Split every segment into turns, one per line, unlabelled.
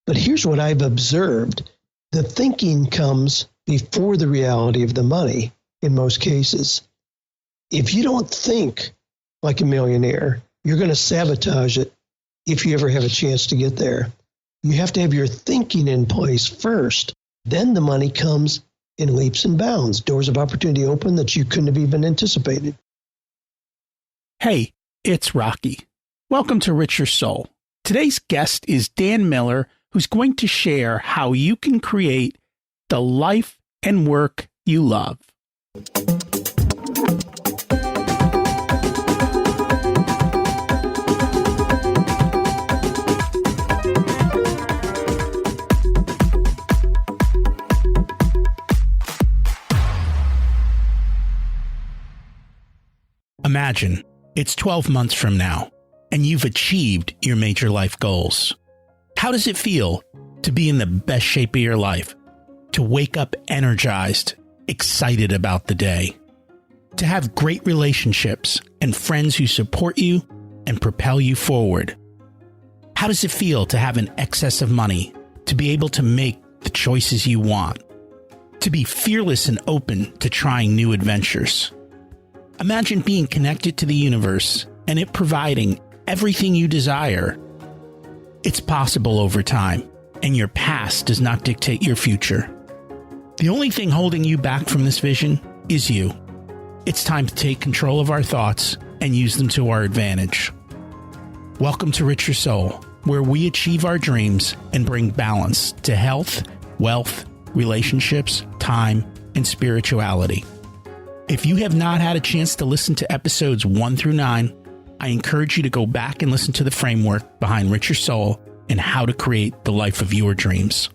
But here's what I've observed. The thinking comes before the reality of the money in most cases. If you don't think like a millionaire, you're going to sabotage it if you ever have a chance to get there. You have to have your thinking in place first. Then the money comes in leaps and bounds. Doors of opportunity open that you couldn't have even anticipated.
Hey, it's Rocky. Welcome to Rich Your Soul. Today's guest is Dan Miller, who's going to share how you can create the life and work you love. Imagine it's 12 months from now, and you've achieved your major life goals. How does it feel to be in the best shape of your life? To wake up energized, excited about the day? To have great relationships and friends who support you and propel you forward? How does it feel to have an excess of money, to be able to make the choices you want? To be fearless and open to trying new adventures? Imagine being connected to the universe and it providing everything you desire. It's possible over time, and your past does not dictate your future. The only thing holding you back from this vision is you. It's time to take control of our thoughts and use them to our advantage. Welcome to Rich Your Soul, where we achieve our dreams and bring balance to health, wealth, relationships, time, and spirituality. If you have not had a chance to listen to episodes 1 through 9, I encourage you to go back and listen to the framework behind Rich Your Soul and how to create the life of your dreams.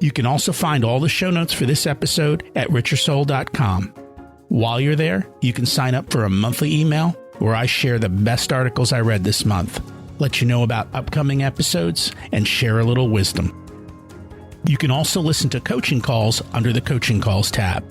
You can also find all the show notes for this episode at richyoursoul.com. While you're there, you can sign up for a monthly email where I share the best articles I read this month, let you know about upcoming episodes, and share a little wisdom. You can also listen to coaching calls under the Coaching Calls tab.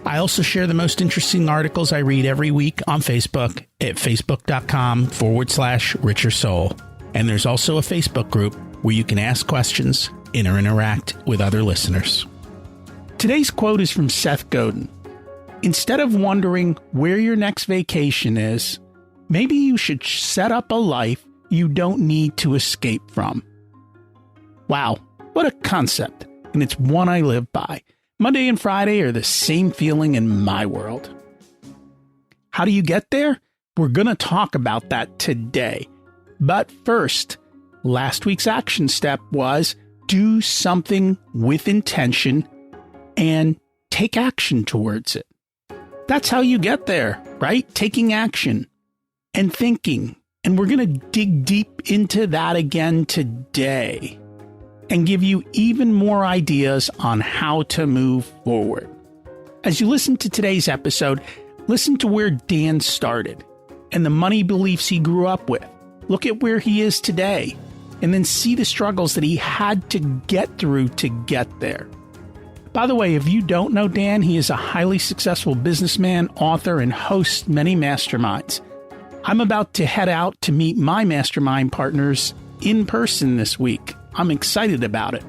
I also share the most interesting articles I read every week on Facebook at facebook.com/Rich Your Soul. And there's also a Facebook group where you can ask questions and interact with other listeners. Today's quote is from Seth Godin. Instead of wondering where your next vacation is, maybe you should set up a life you don't need to escape from. Wow, what a concept. And it's one I live by. Monday and Friday are the same feeling in my world. How do you get there? We're going to talk about that today. But first, last week's action step was do something with intention and take action towards it. That's how you get there, right? Taking action and thinking. And we're going to dig deep into that again today and give you even more ideas on how to move forward. As you listen to today's episode, listen to where Dan started and the money beliefs he grew up with. Look at where he is today, and then see the struggles that he had to get through to get there. By the way, if you don't know Dan, he is a highly successful businessman, author, and hosts many masterminds. I'm about to head out to meet my mastermind partners in person this week. I'm excited about it.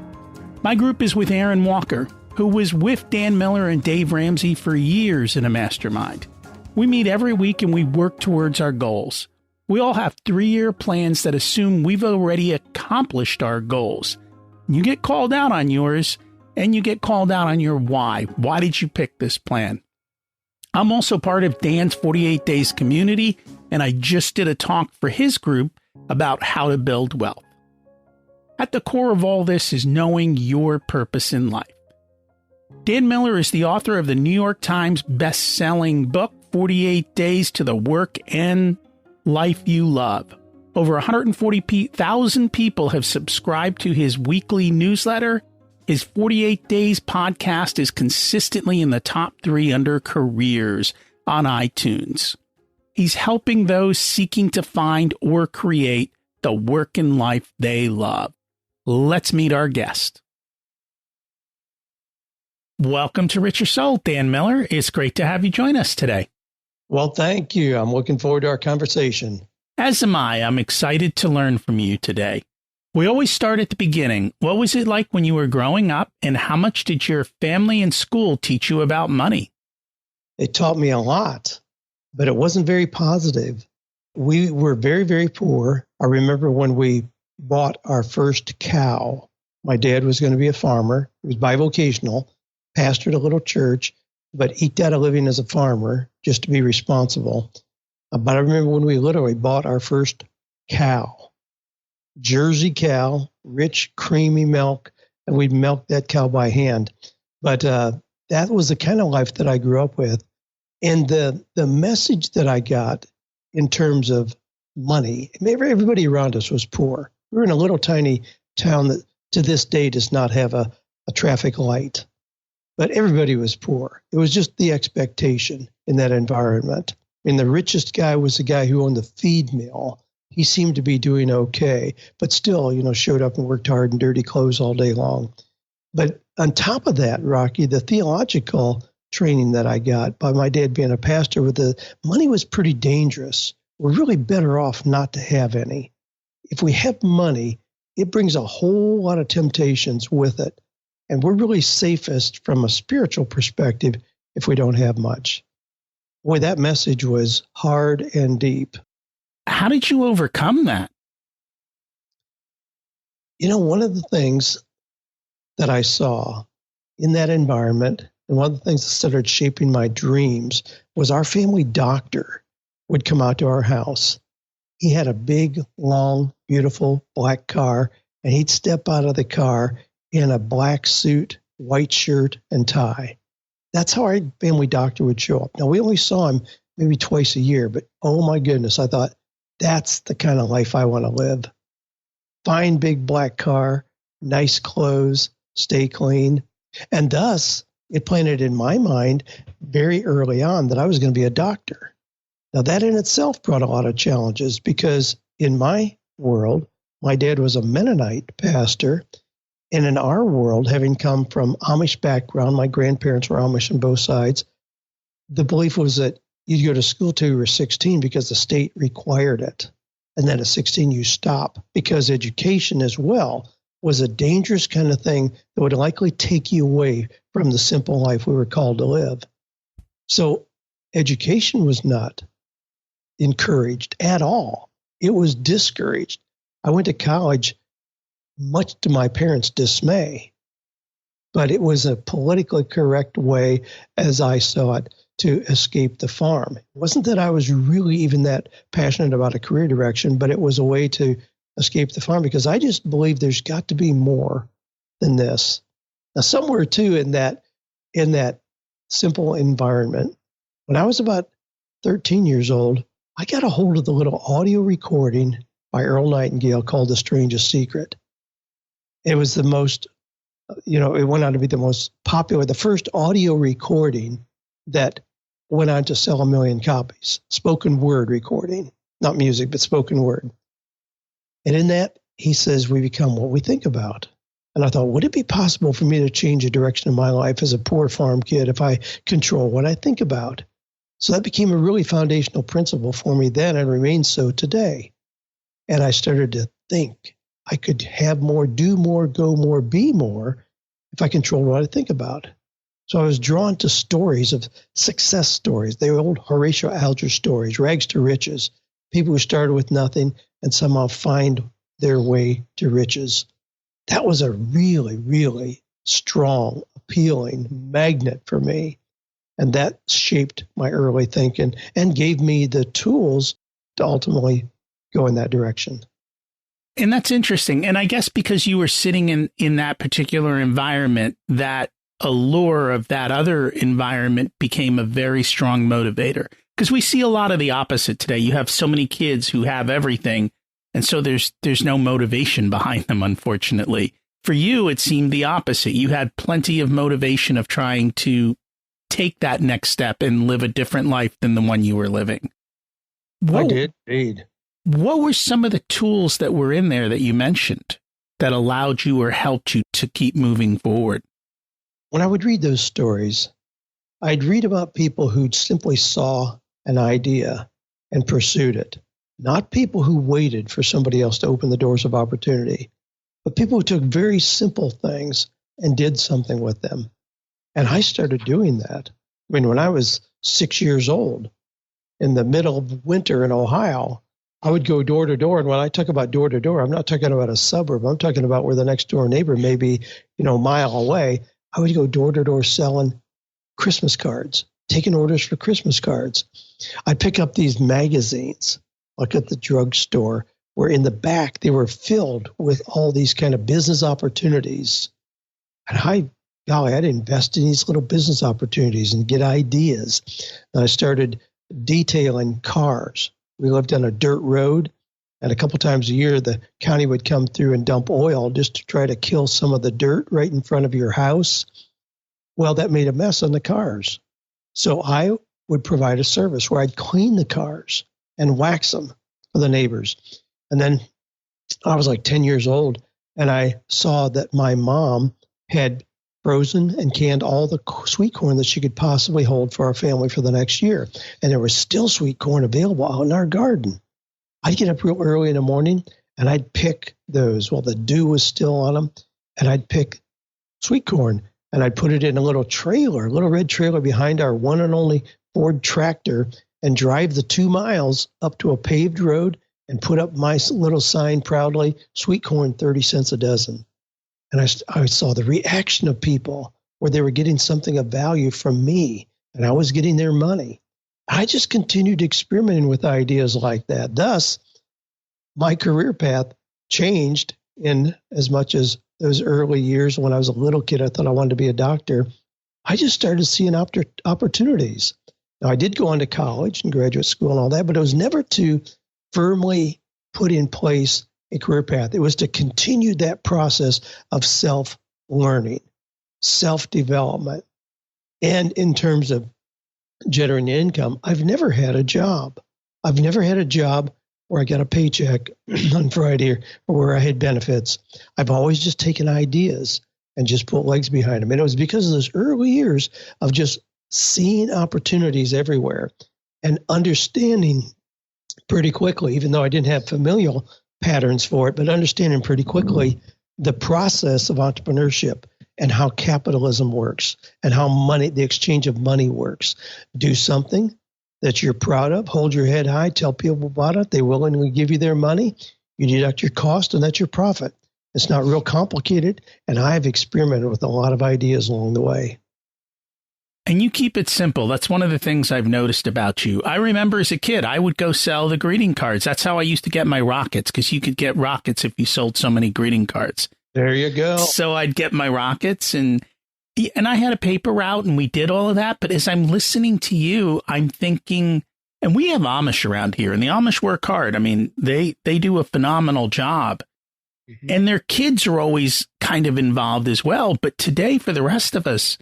My group is with Aaron Walker, who was with Dan Miller and Dave Ramsey for years in a mastermind. We meet every week and we work towards our goals. We all have 3-year plans that assume we've already accomplished our goals. You get called out on yours, and you get called out on your why. Why did you pick this plan? I'm also part of Dan's 48 Days community, and I just did a talk for his group about how to build wealth. At the core of all this is knowing your purpose in life. Dan Miller is the author of the New York Times best-selling book, 48 Days to the Work and Life You Love. Over 140,000 people have subscribed to his weekly newsletter. His 48 Days podcast is consistently in the top 3 under careers on iTunes. He's helping those seeking to find or create the work and life they love. Let's meet our guest. Welcome to Rich Your Soul, Dan Miller. It's great to have you join us today.
Well, thank you. I'm looking forward to our conversation.
As am I. I'm excited to learn from you today. We always start at the beginning. What was it like when you were growing up, and how much did your family and school teach you about money?
It taught me a lot, but it wasn't very positive. We were very, very poor. I remember when we bought our first cow. My dad was going to be a farmer. He was bivocational, pastored a little church, but eked out a living as a farmer just to be responsible. But I remember when we literally bought our first cow. Jersey cow, rich, creamy milk, and we'd milk that cow by hand. But that was the kind of life that I grew up with. And the message that I got in terms of money, everybody around us was poor. We were in a little tiny town that to this day does not have a traffic light. But everybody was poor. It was just the expectation in that environment. I mean, the richest guy was the guy who owned the feed mill. He seemed to be doing okay, but still, showed up and worked hard in dirty clothes all day long. But on top of that, Rocky, the theological training that I got by my dad being a pastor with the money was pretty dangerous. We're really better off not to have any. If we have money, it brings a whole lot of temptations with it. And we're really safest from a spiritual perspective if we don't have much. Boy, that message was hard and deep.
How did you overcome that?
One of the things that I saw in that environment, and one of the things that started shaping my dreams, was our family doctor would come out to our house. He had a big, long, beautiful black car, and he'd step out of the car in a black suit, white shirt, and tie. That's how our family doctor would show up. Now, we only saw him maybe twice a year, but oh my goodness, I thought, that's the kind of life I want to live. Fine, big black car, nice clothes, stay clean. And thus, it planted in my mind very early on that I was going to be a doctor. Now, that in itself brought a lot of challenges because in my world, my dad was a Mennonite pastor. And in our world, having come from Amish background, my grandparents were Amish on both sides, the belief was that you'd go to school till you were 16 because the state required it. And then at 16, you stop because education as well was a dangerous kind of thing that would likely take you away from the simple life we were called to live. So education was not encouraged at all. It was discouraged. I went to college much to my parents' dismay, but it was a politically correct way, as I saw it, to escape the farm. It wasn't that I was really even that passionate about a career direction, but it was a way to escape the farm because I just believe there's got to be more than this. Now, somewhere too in that simple environment, when I was about 13 years old, I got a hold of the little audio recording by Earl Nightingale called The Strangest Secret. It was the most, it went on to be the most popular, the first audio recording that went on to sell 1 million copies. Spoken word recording, not music, but spoken word. And in that, he says, we become what we think about. And I thought, would it be possible for me to change the direction of my life as a poor farm kid if I control what I think about? So that became a really foundational principle for me then and remains so today. And I started to think I could have more, do more, go more, be more if I controlled what I think about. So I was drawn to stories of success stories, the old Horatio Alger stories, rags to riches, people who started with nothing and somehow find their way to riches. That was a really, really strong, appealing magnet for me. And that shaped my early thinking and gave me the tools to ultimately go in that direction.
And that's interesting. And I guess because you were sitting in that particular environment, that allure of that other environment became a very strong motivator. Because we see a lot of the opposite today. You have so many kids who have everything, and so there's no motivation behind them, unfortunately. For you, it seemed the opposite. You had plenty of motivation of trying to take that next step and live a different life than the one you were living.
I did, indeed.
What were some of the tools that were in there that you mentioned that allowed you or helped you to keep moving forward?
When I would read those stories, I'd read about people who simply saw an idea and pursued it, not people who waited for somebody else to open the doors of opportunity. but people who took very simple things and did something with them. And I started doing that. I mean, when I was 6 years old, in the middle of winter in Ohio, I would go door to door. And when I talk about door to door, I'm not talking about a suburb. I'm talking about where the next door neighbor may be, a mile away. I would go door to door selling Christmas cards, taking orders for Christmas cards. I'd pick up these magazines, like at the drugstore, where in the back they were filled with all these kind of business opportunities. And I'd invest in these little business opportunities and get ideas. And I started detailing cars. We lived on a dirt road, and a couple times a year, the county would come through and dump oil just to try to kill some of the dirt right in front of your house. Well, that made a mess on the cars. So I would provide a service where I'd clean the cars and wax them for the neighbors. And then I was like 10 years old, and I saw that my mom had frozen and canned all the sweet corn that she could possibly hold for our family for the next year. And there was still sweet corn available out in our garden. I'd get up real early in the morning and I'd pick those while the dew was still on them. And I'd pick sweet corn and I'd put it in a little red trailer behind our one and only Ford tractor and drive the 2 miles up to a paved road and put up my little sign proudly, sweet corn, 30 cents a dozen. And I saw the reaction of people where they were getting something of value from me, and I was getting their money. I just continued experimenting with ideas like that. Thus, my career path changed in as much as those early years when I was a little kid. I thought I wanted to be a doctor. I just started seeing opportunities. Now, I did go on to college and graduate school and all that, but it was never to firmly put in place a career path. It was to continue that process of self-learning, self-development. And in terms of generating income, I've never had a job. I've never had a job where I got a paycheck on Friday or where I had benefits. I've always just taken ideas and just put legs behind them. And it was because of those early years of just seeing opportunities everywhere and understanding pretty quickly, even though I didn't have familial patterns for it, but understanding pretty quickly the process of entrepreneurship and how capitalism works and how the exchange of money works. Do something that you're proud of, hold your head high, tell people about it. They willingly give you their money. You deduct your cost, and that's your profit. It's not real complicated, and I've experimented with a lot of ideas along the way.
And you keep it simple. That's one of the things I've noticed about you. I remember as a kid, I would go sell the greeting cards. That's how I used to get my rockets, because you could get rockets if you sold so many greeting cards.
There you go.
So I'd get my rockets and I had a paper route and we did all of that. But as I'm listening to you, I'm thinking, and we have Amish around here and the Amish work hard. I mean, they do a phenomenal job. Mm-hmm. And their kids are always kind of involved as well. But today, for the rest of us,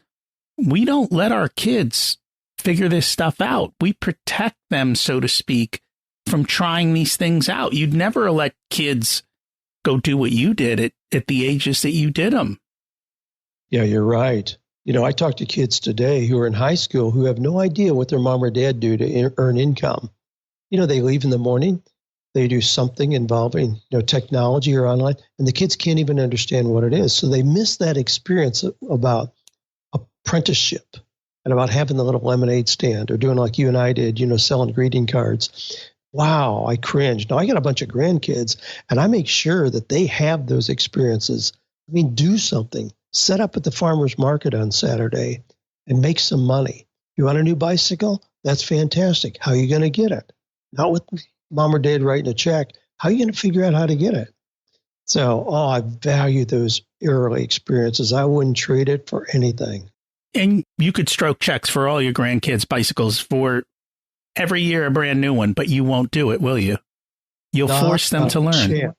we don't let our kids figure this stuff out. We protect them, so to speak, from trying these things out. You'd never let kids go do what you did at the ages that you did them.
Yeah, you're right. I talk to kids today who are in high school who have no idea what their mom or dad do to earn income. They leave in the morning, they do something involving technology or online, and the kids can't even understand what it is. So they miss that experience about apprenticeship and about having the little lemonade stand or doing like you and I did, selling greeting cards. Wow, I cringe. Now I got a bunch of grandkids and I make sure that they have those experiences. I mean, do something. Set up at the farmer's market on Saturday and make some money. You want a new bicycle? That's fantastic. How are you going to get it? Not with mom or dad writing a check. How are you going to figure out how to get it? So, I value those early experiences. I wouldn't trade it for anything.
And you could stroke checks for all your grandkids' bicycles for every year a brand new one, but you won't do it, will you? You'll force them to learn.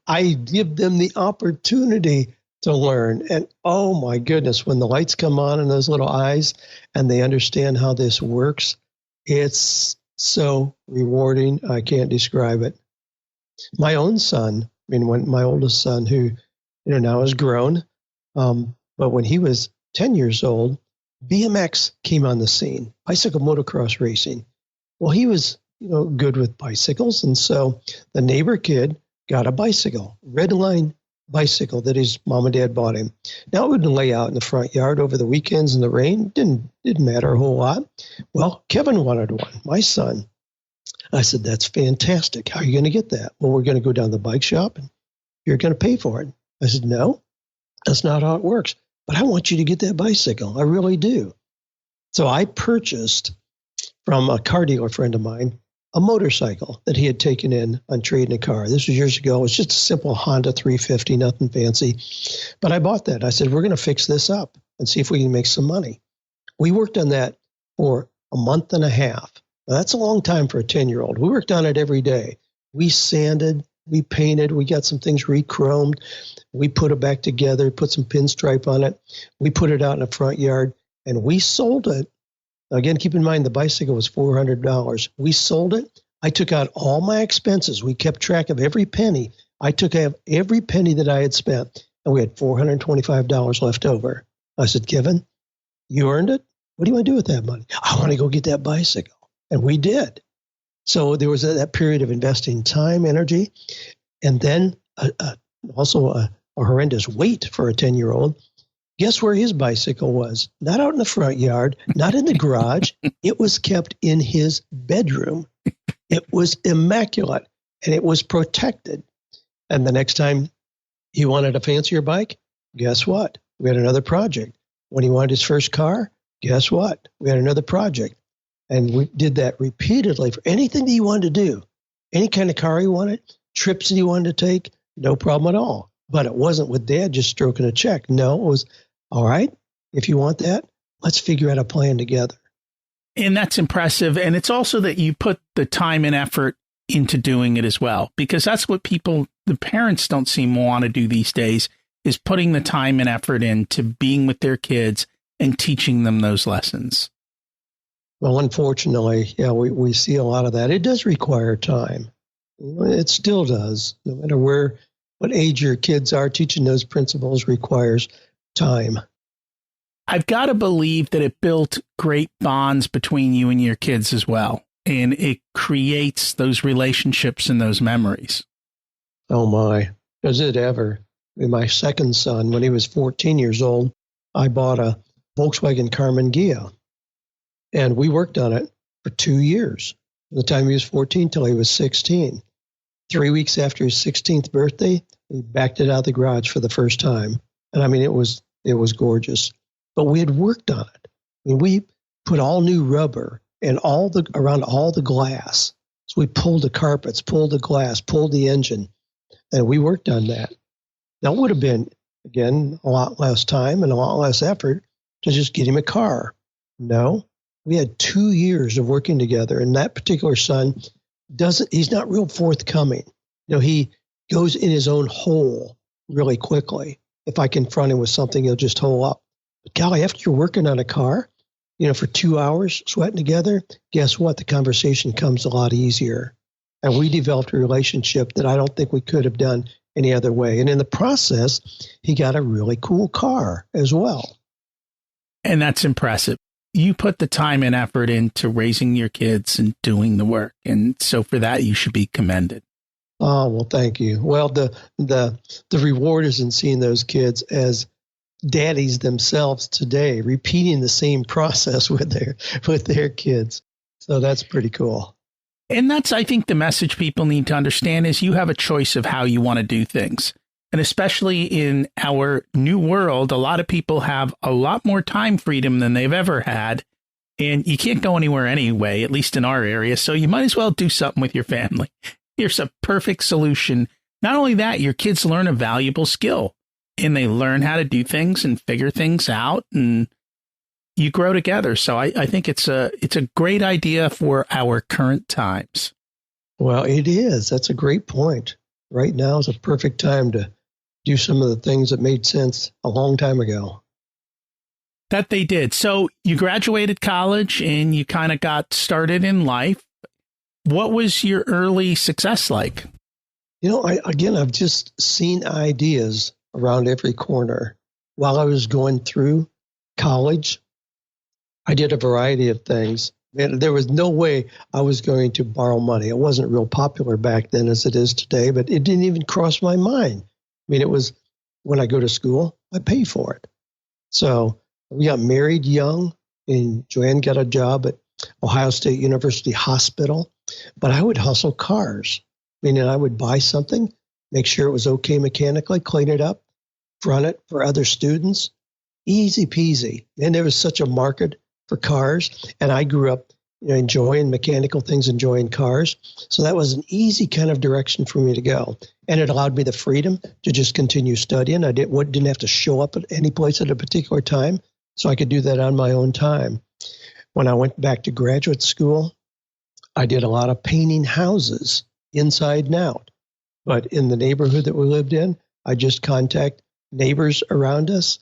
I give them the opportunity to learn. And oh my goodness, when the lights come on in those little eyes and they understand how this works, it's so rewarding. I can't describe it. My own son, when my oldest son, who now is grown, but when he was 10 years old, BMX came on the scene, bicycle motocross racing. Well, he was, good with bicycles. And so the neighbor kid got a bicycle, red line bicycle that his mom and dad bought him. Now it would lay out in the front yard over the weekends in the rain. Didn't matter a whole lot. Well, Kevin wanted one, my son. I said, that's fantastic. How are you going to get that? Well, we're going to go down to the bike shop and you're going to pay for it. I said, no, that's not how it works. But I want you to get that bicycle. I really do. So I purchased from a car dealer friend of mine a motorcycle that he had taken in on trading a car. This was years ago. It was just a simple Honda 350, nothing fancy. But I bought that. I said, we're going to fix this up and see if we can make some money. We worked on that for a month and a half. Now, that's a long time for a 10-year-old. We worked on it every day. We sanded, we painted, we got some things re-chromed. We put it back together, put some pinstripe on it. We put it out in the front yard, and we sold it. Now, again, keep in mind the bicycle was $400. We sold it. I took out all my expenses. We kept track of every penny. I took out every penny that I had spent, and we had $425 left over. I said, Kevin, you earned it. What do you want to do with that money? I want to go get that bicycle. And we did. So there was that period of investing time, energy, and then also a horrendous wait for a 10-year-old. Guess where his bicycle was? Not out in the front yard, not in the garage. It was kept in his bedroom. It was immaculate, and it was protected. And the next time he wanted a fancier bike, guess what? We had another project. When he wanted his first car, guess what? We had another project. And we did that repeatedly for anything that he wanted to do. Any kind of car he wanted, trips that he wanted to take, no problem at all. But it wasn't with Dad just stroking a check. No, it was, all right, if you want that, let's figure out a plan together.
And that's impressive. And it's also that you put the time and effort into doing it as well, because that's what the parents don't seem to want to do these days, is putting the time and effort into being with their kids and teaching them those lessons.
Well, unfortunately, yeah, we see a lot of that. It does require time. It still does. No matter what age your kids are, teaching those principles requires time.
I've got to believe that it built great bonds between you and your kids as well. And it creates those relationships and those memories.
Oh, my. Does it ever? My second son, when he was 14 years old, I bought a Volkswagen Carmen Ghia. And we worked on it for 2 years, from the time he was 14 till he was 16. 3 weeks after his 16th birthday, we backed it out of the garage for the first time. And I mean, it was gorgeous. But we had worked on it. I mean, we put all new rubber and around all the glass. So we pulled the carpets, pulled the glass, pulled the engine, and we worked on that. That would have been, again, a lot less time and a lot less effort to just get him a car. No. We had 2 years of working together, and that particular son he's not real forthcoming. He goes in his own hole really quickly. If I confront him with something, he'll just hole up. But golly, after you're working on a car, for 2 hours sweating together, guess what? The conversation comes a lot easier. And we developed a relationship that I don't think we could have done any other way. And in the process, he got a really cool car as well.
And that's impressive. You put the time and effort into raising your kids and doing the work. And so for that, you should be commended.
Oh, well, thank you. Well, the reward is in seeing those kids as daddies themselves today, repeating the same process with their kids. So that's pretty cool.
And that's, I think, the message people need to understand is you have a choice of how you want to do things. And especially in our new world, a lot of people have a lot more time freedom than they've ever had. And you can't go anywhere anyway, at least in our area. So you might as well do something with your family. Here's a perfect solution. Not only that, your kids learn a valuable skill and they learn how to do things and figure things out, and you grow together. So I think it's a great idea for our current times.
Well, it is. That's a great point. Right now is a perfect time to do some of the things that made sense a long time ago.
That they did. So you graduated college and you kind of got started in life. What was your early success like?
I've just seen ideas around every corner. While I was going through college, I did a variety of things. And there was no way I was going to borrow money. It wasn't real popular back then as it is today, but it didn't even cross my mind. I mean, it was when I go to school, I pay for it. So we got married young, and Joanne got a job at Ohio State University Hospital, but I would hustle cars, meaning I would buy something, make sure it was okay mechanically, clean it up, run it for other students. Easy peasy. And there was such a market for cars. And I grew up enjoying mechanical things, enjoying cars. So that was an easy kind of direction for me to go. And it allowed me the freedom to just continue studying. I didn't have to show up at any place at a particular time. So I could do that on my own time. When I went back to graduate school, I did a lot of painting houses inside and out. But in the neighborhood that we lived in, I just contact neighbors around us,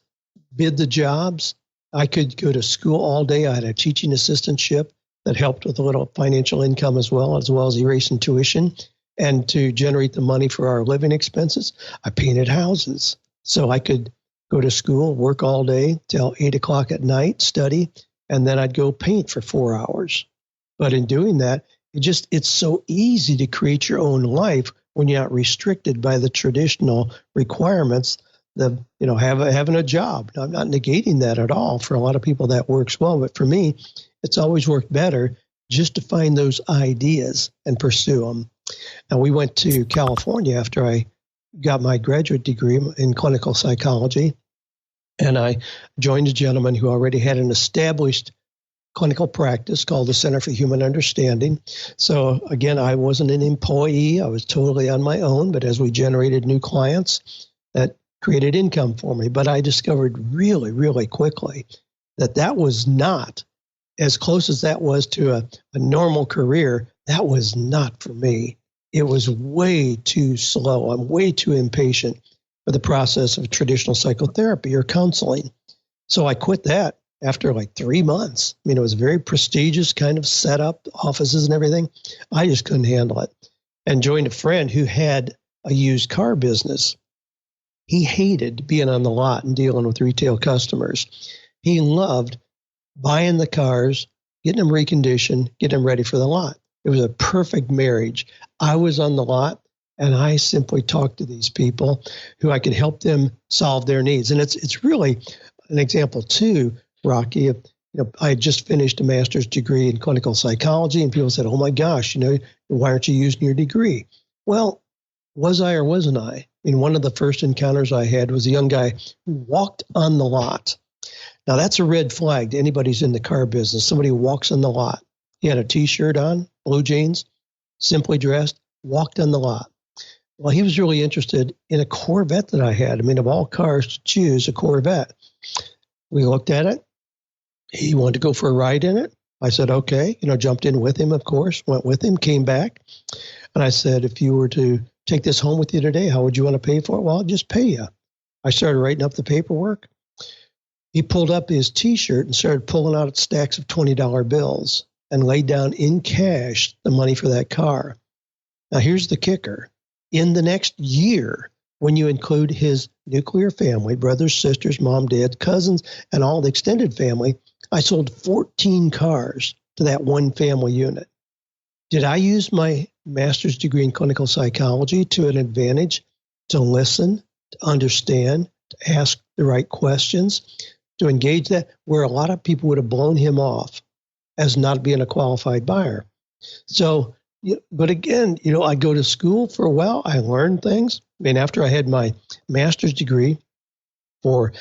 bid the jobs. I could go to school all day. I had a teaching assistantship that helped with a little financial income as well as erasing tuition. And to generate the money for our living expenses, I painted houses. So I could go to school, work all day till 8 o'clock at night, study, and then I'd go paint for 4 hours. But in doing that, it's so easy to create your own life when you're not restricted by the traditional requirements of having a job. I'm not negating that at all. For a lot of people that works well, but for me, it's always worked better just to find those ideas and pursue them. Now, we went to California after I got my graduate degree in clinical psychology, and I joined a gentleman who already had an established clinical practice called the Center for Human Understanding. So again, I wasn't an employee. I was totally on my own, but as we generated new clients, that created income for me. But I discovered really, really quickly that was not, as close as that was to a normal career, that was not for me. It was way too slow. I'm way too impatient for the process of traditional psychotherapy or counseling. So I quit that after like 3 months. I mean, it was a very prestigious kind of setup, offices and everything. I just couldn't handle it. And joined a friend who had a used car business. He hated being on the lot and dealing with retail customers. He loved buying the cars, getting them reconditioned, getting them ready for the lot. It was a perfect marriage. I was on the lot, and I simply talked to these people who I could help them solve their needs. And it's really an example too, Rocky. I had just finished a master's degree in clinical psychology, and people said, "Oh my gosh, why aren't you using your degree?" Well, was I or wasn't I? I mean, one of the first encounters I had was a young guy who walked on the lot. Now, that's a red flag to anybody who's in the car business. Somebody who walks on the lot. He had a T-shirt on, blue jeans, simply dressed, walked on the lot. Well, he was really interested in a Corvette that I had. I mean, of all cars to choose, a Corvette. We looked at it. He wanted to go for a ride in it. I said, okay, jumped in with him, of course, went with him, came back. And I said, if you were to take this home with you today, how would you want to pay for it? Well, I'll just pay you. I started writing up the paperwork. He pulled up his T-shirt and started pulling out stacks of $20 bills and laid down in cash the money for that car. Now, here's the kicker. In the next year, when you include his nuclear family, brothers, sisters, mom, dad, cousins, and all the extended family, I sold 14 cars to that one family unit. Did I use my master's degree in clinical psychology to an advantage to listen, to understand, to ask the right questions, to engage that, where a lot of people would have blown him off as not being a qualified buyer? So, but again, I go to school for a while. I learned things. I mean, after I had my master's degree for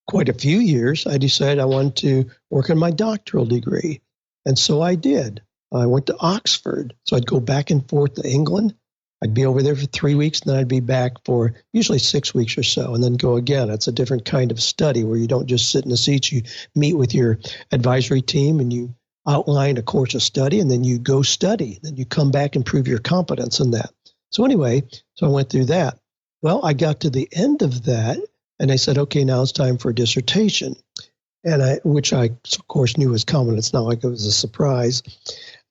quite a few years, I decided I wanted to work on my doctoral degree. And so I did. I went to Oxford. So I'd go back and forth to England. I'd be over there for 3 weeks, and then I'd be back for usually 6 weeks or so, and then go again. It's a different kind of study where you don't just sit in the seats. You meet with your advisory team, and you outline a course of study, and then you go study. Then you come back and prove your competence in that. So anyway, I went through that. Well, I got to the end of that, and they said, okay, now it's time for a dissertation, which I, of course, knew was coming. It's not like it was a surprise.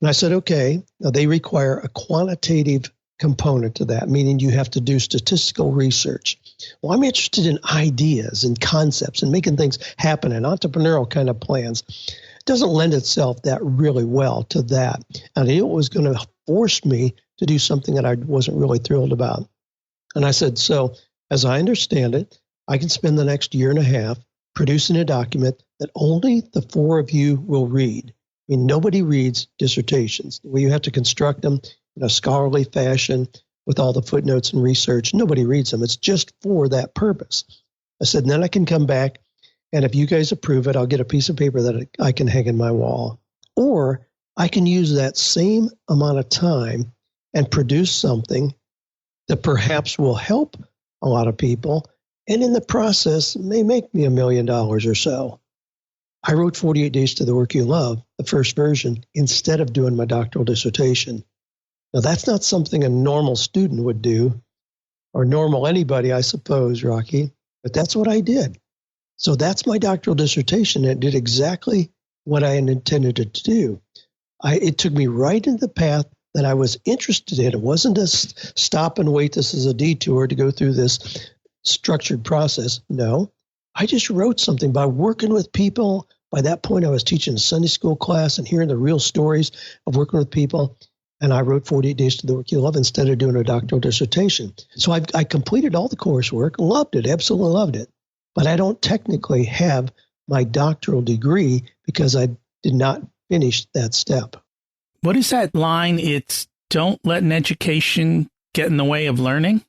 And I said, okay, now they require a quantitative component to that, meaning you have to do statistical research. Well, I'm interested in ideas and concepts and making things happen and entrepreneurial kind of plans. doesn't lend itself that really well to that. And I knew it was going to force me to do something that I wasn't really thrilled about. And I said, so as I understand it, I can spend the next year and a half producing a document that only the four of you will read. I mean, nobody reads dissertations. You have to construct them in a scholarly fashion with all the footnotes and research. Nobody reads them. It's just for that purpose. I said, and then I can come back, and if you guys approve it, I'll get a piece of paper that I can hang in my wall. Or I can use that same amount of time and produce something that perhaps will help a lot of people, and in the process may make me $1 million or so. I wrote 48 Days to the Work You Love, the first version, instead of doing my doctoral dissertation. Now, that's not something a normal student would do, or normal anybody, I suppose, Rocky, but that's what I did. So that's my doctoral dissertation. It did exactly what I intended it to do. It took me right into the path that I was interested in. It wasn't a stop and wait, this is a detour to go through this structured process. No, I just wrote something by working with people. By that point, I was teaching a Sunday school class and hearing the real stories of working with people. And I wrote 48 Days to the Work You Love instead of doing a doctoral dissertation. So I completed all the coursework, loved it, absolutely loved it. But I don't technically have my doctoral degree because I did not finish that step.
What is that line? It's don't let an education get in the way of learning.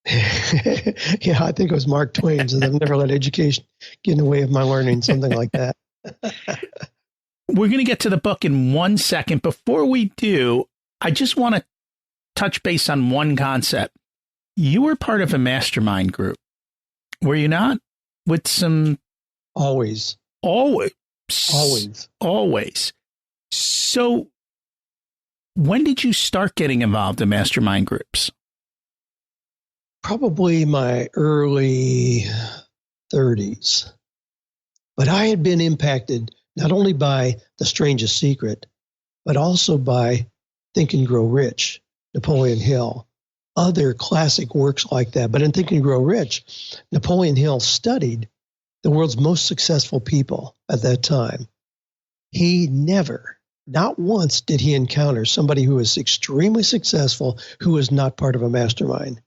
Yeah, I think it was Mark Twain's, and I've never let education get in the way of my learning, something like that.
We're going to get to the book in 1 second. Before we do, I just want to touch base on one concept. You were part of a mastermind group, were you not? With some...
Always.
So when did you start getting involved in mastermind groups?
Probably my early 30s. But I had been impacted not only by The Strangest Secret, but also by Think and Grow Rich, Napoleon Hill, other classic works like that. But in Think and Grow Rich, Napoleon Hill studied the world's most successful people at that time. He never, not once did he encounter somebody who was extremely successful who was not part of a mastermind.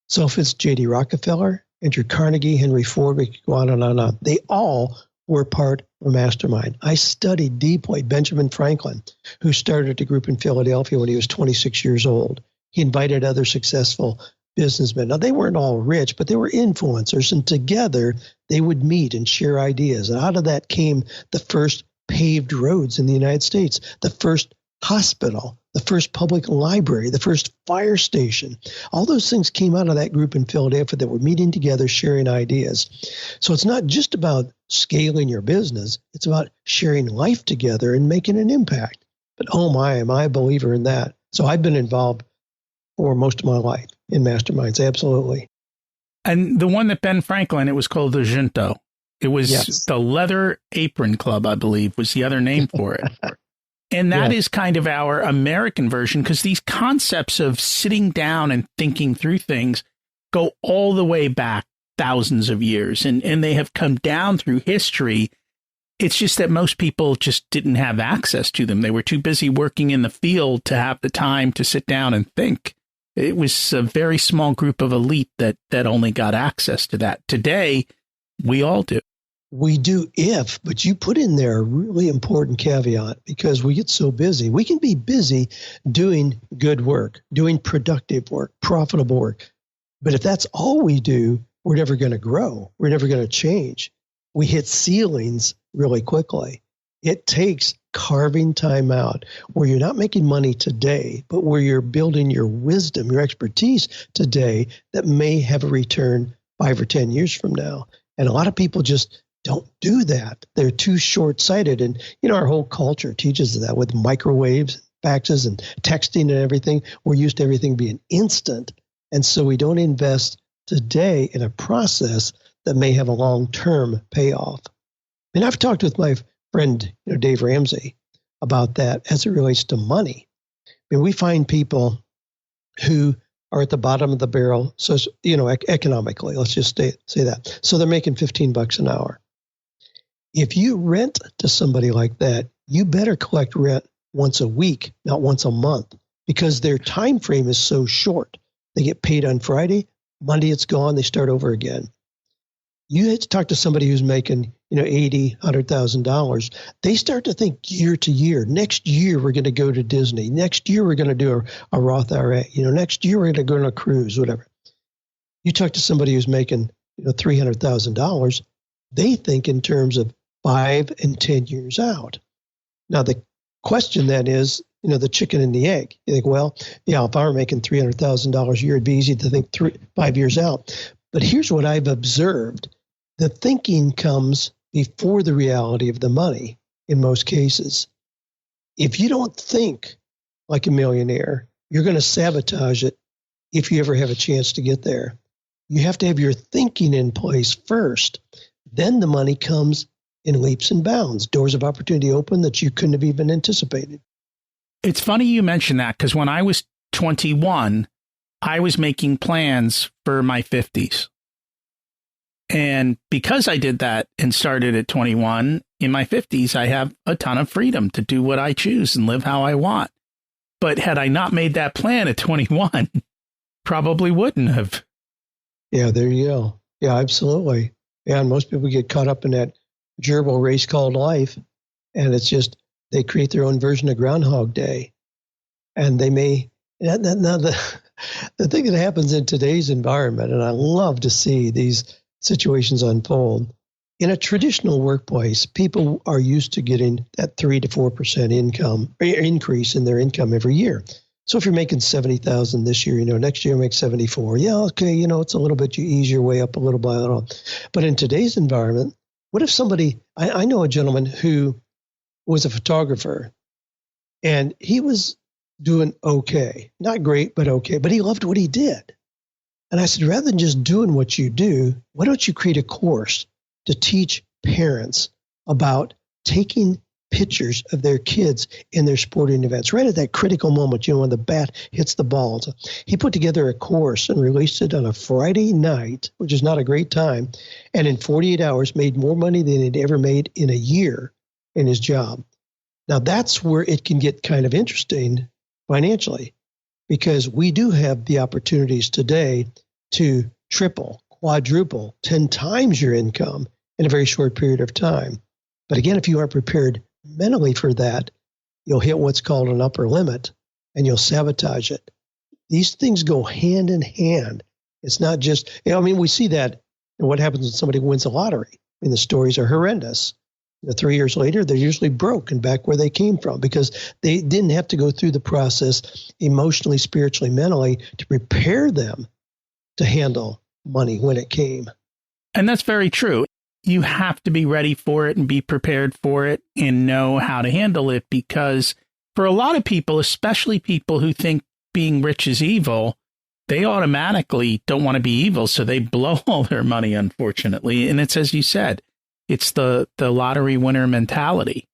So if it's J.D. Rockefeller, Andrew Carnegie, Henry Ford, we could go on and on and on. They all were part of a mastermind. I studied deeply Benjamin Franklin, who started a group in Philadelphia when he was 26 years old. He invited other successful businessmen. Now, they weren't all rich, but they were influencers, and together they would meet and share ideas. And out of that came the first paved roads in the United States, the first hospital, the first public library, the first fire station. All those things came out of that group in Philadelphia that were meeting together, sharing ideas. So it's not just about scaling your business. It's about sharing life together and making an impact. But oh my, am I a believer in that. So I've been involved for most of my life in masterminds, absolutely.
And the one that Ben Franklin, it was called the Junto. It was
Yes.
the Leather Apron Club, I believe, was the other name for it. And that is kind of our American version, because these concepts of sitting down and thinking through things go all the way back thousands of years, and they have come down through history. It's just that most people just didn't have access to them. They were too busy working in the field to have the time to sit down and think. It was a very small group of elite that only got access to that. Today, we all do.
We do but you put in there a really important caveat, because we get so busy. We can be busy doing good work, doing productive work, profitable work. But if that's all we do, we're never going to grow. We're never going to change. We hit ceilings really quickly. It takes carving time out where you're not making money today, but where you're building your wisdom, your expertise today that may have a return 5 or 10 years from now. And a lot of people just don't do that. They're too short-sighted. And, our whole culture teaches that with microwaves, faxes, and texting and everything. We're used to everything being instant. And so we don't invest today in a process that may have a long-term payoff. And I've talked with my friend, Dave Ramsey, about that as it relates to money. I mean, we find people who are at the bottom of the barrel, so economically, let's just say that. So they're making $15 an hour. If you rent to somebody like that, you better collect rent once a week, not once a month, because their time frame is so short. They get paid on Friday, Monday it's gone, they start over again. You had to talk to somebody who's making, $80,000, $100,000. They start to think year to year. Next year we're going to go to Disney. Next year we're going to do a Roth IRA. Next year we're going to go on a cruise, whatever. You talk to somebody who's making, $300,000. They think in terms of 5 and 10 years out. Now the question then is, the chicken and the egg. You think, well, yeah, if I were making $300,000 a year, it'd be easy to think 5 years out. But here's what I've observed. The thinking comes before the reality of the money in most cases. If you don't think like a millionaire, you're going to sabotage it if you ever have a chance to get there. You have to have your thinking in place first. Then the money comes in leaps and bounds. Doors of opportunity open that you couldn't have even anticipated.
It's funny you mention that, because when I was 21, I was making plans for my 50s. And because I did that and started at 21, in my 50s, I have a ton of freedom to do what I choose and live how I want. But had I not made that plan at 21, probably wouldn't have.
Yeah, there you go. Yeah, absolutely. Yeah, and most people get caught up in that gerbil race called life. And it's just, they create their own version of Groundhog Day. And they may, now the thing that happens in today's environment, and I love to see these situations unfold. In a traditional workplace, people are used to getting that 3 to 4% income increase in their income every year. So if you're making $70,000 this year, next year you make 74. Yeah, okay, it's a little bit, you ease your way up a little by a little. But in today's environment, what if somebody, I know a gentleman who was a photographer, and he was doing okay, not great, but okay, but he loved what he did. And I said, rather than just doing what you do, why don't you create a course to teach parents about taking pictures of their kids in their sporting events, right at that critical moment, when the bat hits the ball. So he put together a course and released it on a Friday night, which is not a great time, and in 48 hours made more money than he'd ever made in a year in his job. Now that's where it can get kind of interesting financially, because we do have the opportunities today to triple, quadruple, 10 times your income in a very short period of time. But again, if you aren't prepared mentally for that, you'll hit what's called an upper limit and you'll sabotage it. These things go hand in hand. It's not just, we see that in what happens when somebody wins a lottery. The stories are horrendous. 3 years later, they're usually broke and back where they came from because they didn't have to go through the process emotionally, spiritually, mentally to prepare them to handle money when it came.
And that's very true. You have to be ready for it and be prepared for it and know how to handle it, because for a lot of people, especially people who think being rich is evil, they automatically don't want to be evil. So they blow all their money, unfortunately. And it's, as you said, it's the lottery winner mentality.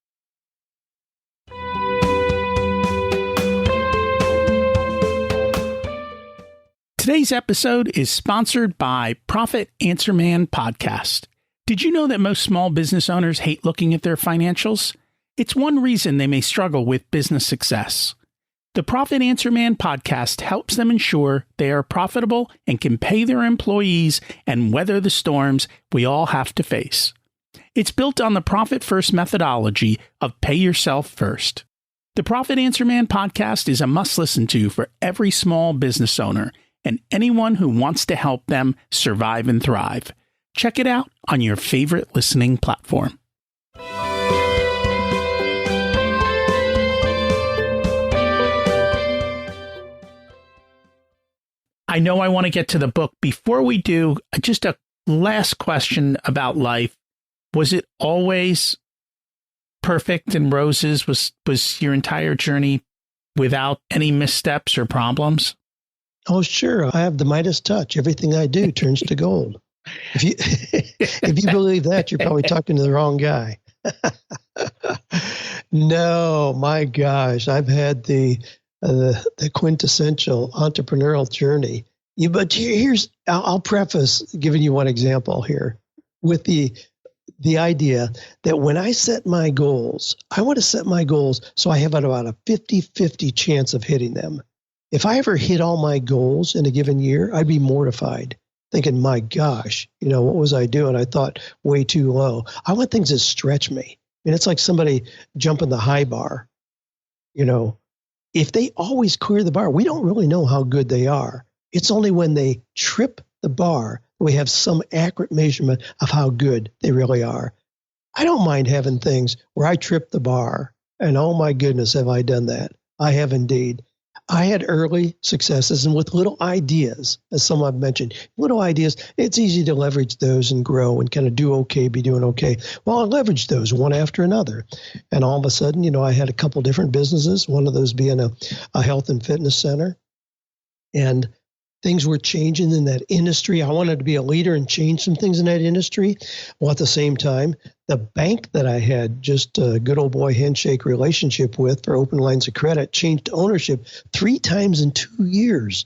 Today's episode is sponsored by Profit Answer Man Podcast. Did you know that most small business owners hate looking at their financials? It's one reason they may struggle with business success. The Profit Answer Man podcast helps them ensure they are profitable and can pay their employees and weather the storms we all have to face. It's built on the Profit First methodology of pay yourself first. The Profit Answer Man podcast is a must-listen to for every small business owner and anyone who wants to help them survive and thrive. Check it out on your favorite listening platform. I know I want to get to the book. Before we do, just a last question about life. Was it always perfect and roses? Was your entire journey without any missteps or problems?
Oh, sure. I have the Midas touch. Everything I do turns to gold. If you believe that, you're probably talking to the wrong guy. No, my gosh. I've had the quintessential entrepreneurial journey. But I'll preface giving you one example here with the the idea that when I set my goals, I want to set my goals so I have about a 50-50 chance of hitting them. If I ever hit all my goals in a given year, I'd be mortified, thinking, my gosh, what was I doing? I thought way too low. I want things that stretch me. It's like somebody jumping the high bar. If they always clear the bar, we don't really know how good they are. It's only when they trip the bar that we have some accurate measurement of how good they really are. I don't mind having things where I trip the bar, and oh my goodness, have I done that? I have indeed. I had early successes, and with little ideas, as some I've mentioned, little ideas, it's easy to leverage those and grow and kind of do okay, be doing okay. Well, I leveraged those one after another. And all of a sudden, I had a couple different businesses, one of those being a health and fitness center. And things were changing in that industry. I wanted to be a leader and change some things in that industry. Well, at the same time, the bank that I had just a good old boy handshake relationship with for open lines of credit changed ownership 3 times in 2 years.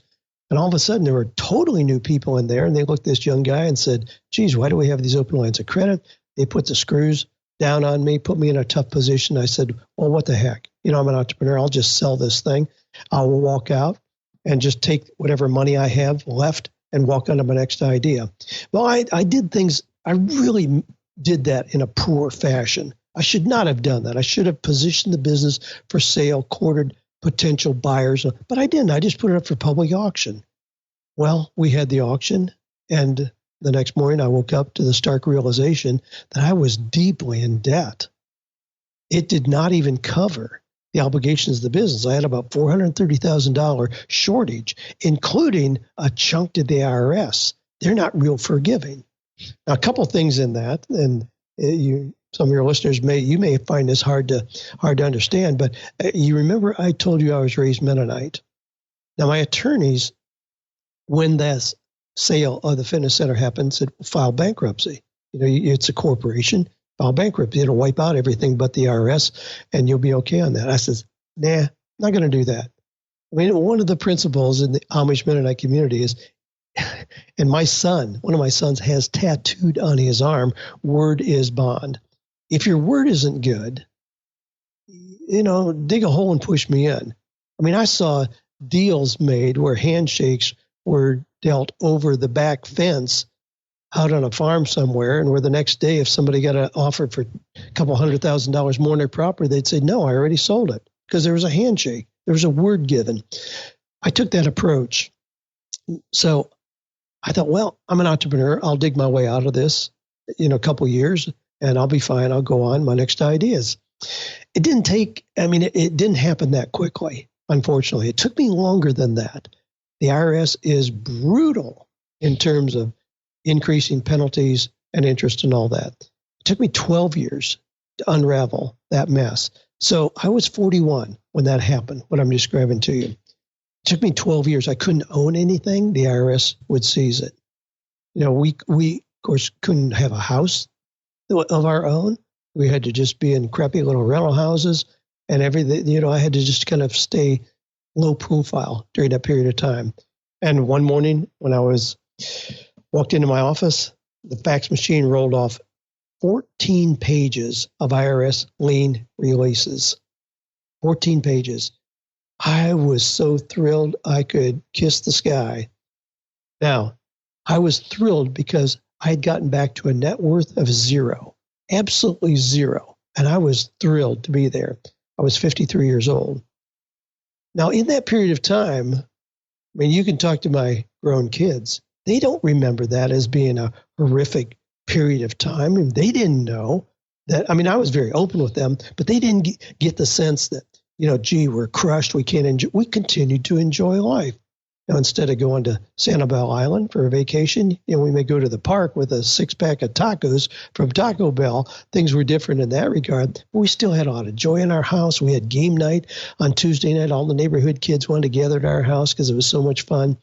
And all of a sudden, there were totally new people in there. And they looked at this young guy and said, geez, why do we have these open lines of credit? They put the screws down on me, put me in a tough position. I said, well, what the heck? I'm an entrepreneur. I'll just sell this thing. I'll walk out and just take whatever money I have left and walk on to my next idea. Well, I did things, I really did that in a poor fashion. I should not have done that. I should have positioned the business for sale, courted potential buyers, but I didn't. I just put it up for public auction. Well, we had the auction, and the next morning I woke up to the stark realization that I was deeply in debt. It did not even cover the obligations of the business. I had about $430,000 shortage, including a chunk to the IRS. They're not real forgiving. Now, a couple things in that, and some of your listeners may find this hard to understand, but you remember I told you I was raised Mennonite. Now, my attorneys, when that sale of the fitness center happened, said, file bankruptcy. It's a corporation. File bankruptcy. It'll wipe out everything but the IRS, and you'll be okay on that. I says, nah, not going to do that. One of the principles in the Amish Mennonite community is, and one of my sons has tattooed on his arm, word is bond. If your word isn't good, dig a hole and push me in. I saw deals made where handshakes were dealt over the back fence out on a farm somewhere, and where the next day, if somebody got an offer for a couple $100,000 more on their property, they'd say, no, I already sold it, because there was a handshake. There was a word given. I took that approach. So I thought, well, I'm an entrepreneur. I'll dig my way out of this in a couple years, and I'll be fine. I'll go on my next ideas. It didn't take, it didn't happen that quickly, unfortunately. It took me longer than that. The IRS is brutal in terms of increasing penalties and interest and all that. It took me 12 years to unravel that mess. So I was 41 when that happened, what I'm describing to you. It took me 12 years. I couldn't own anything. The IRS would seize it. We of course couldn't have a house of our own. We had to just be in crappy little rental houses and everything. I had to just kind of stay low profile during that period of time. And one morning when I walked into my office, the fax machine rolled off 14 pages of IRS lien releases. 14 pages. I was so thrilled I could kiss the sky. Now, I was thrilled because I had gotten back to a net worth of zero, absolutely zero. And I was thrilled to be there. I was 53 years old. Now, in that period of time, you can talk to my grown kids. They don't remember that as being a horrific period of time. And they didn't know that. I was very open with them, but they didn't get the sense that, gee, we're crushed. We can't enjoy. We continued to enjoy life. Instead of going to Sanibel Island for a vacation, we may go to the park with a 6-pack of tacos from Taco Bell. Things were different in that regard. But we still had a lot of joy in our house. We had game night on Tuesday night. All the neighborhood kids wanted to gather at our house because it was so much fun.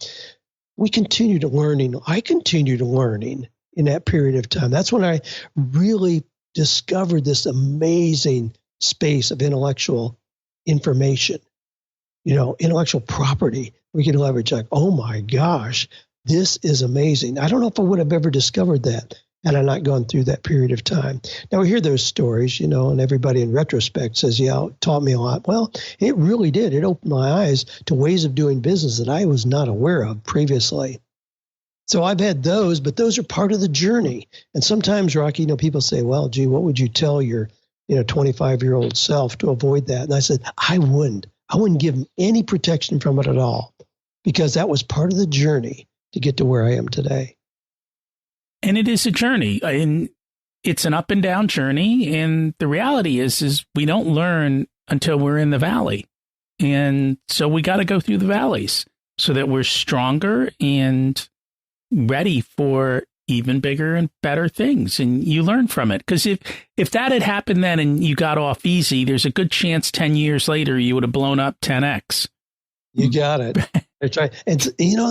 We continued learning. I continued learning in that period of time. That's when I really discovered this amazing space of intellectual information, intellectual property. We can leverage like, oh my gosh, this is amazing. I don't know if I would have ever discovered that had I not gone through that period of time. Now, we hear those stories, and everybody in retrospect says, yeah, it taught me a lot. Well, it really did. It opened my eyes to ways of doing business that I was not aware of previously. So I've had those, but those are part of the journey. And sometimes, Rocky, people say, well, gee, what would you tell your 25-year-old self to avoid that? And I said, I wouldn't give him any protection from it at all, because that was part of the journey to get to where I am today.
And it is a journey, and it's an up and down journey. And the reality is we don't learn until we're in the valley. And so we got to go through the valleys so that we're stronger and ready for even bigger and better things. And you learn from it. Because if that had happened then and you got off easy, there's a good chance 10 years later you would have blown up 10x.
You got it. That's right. And,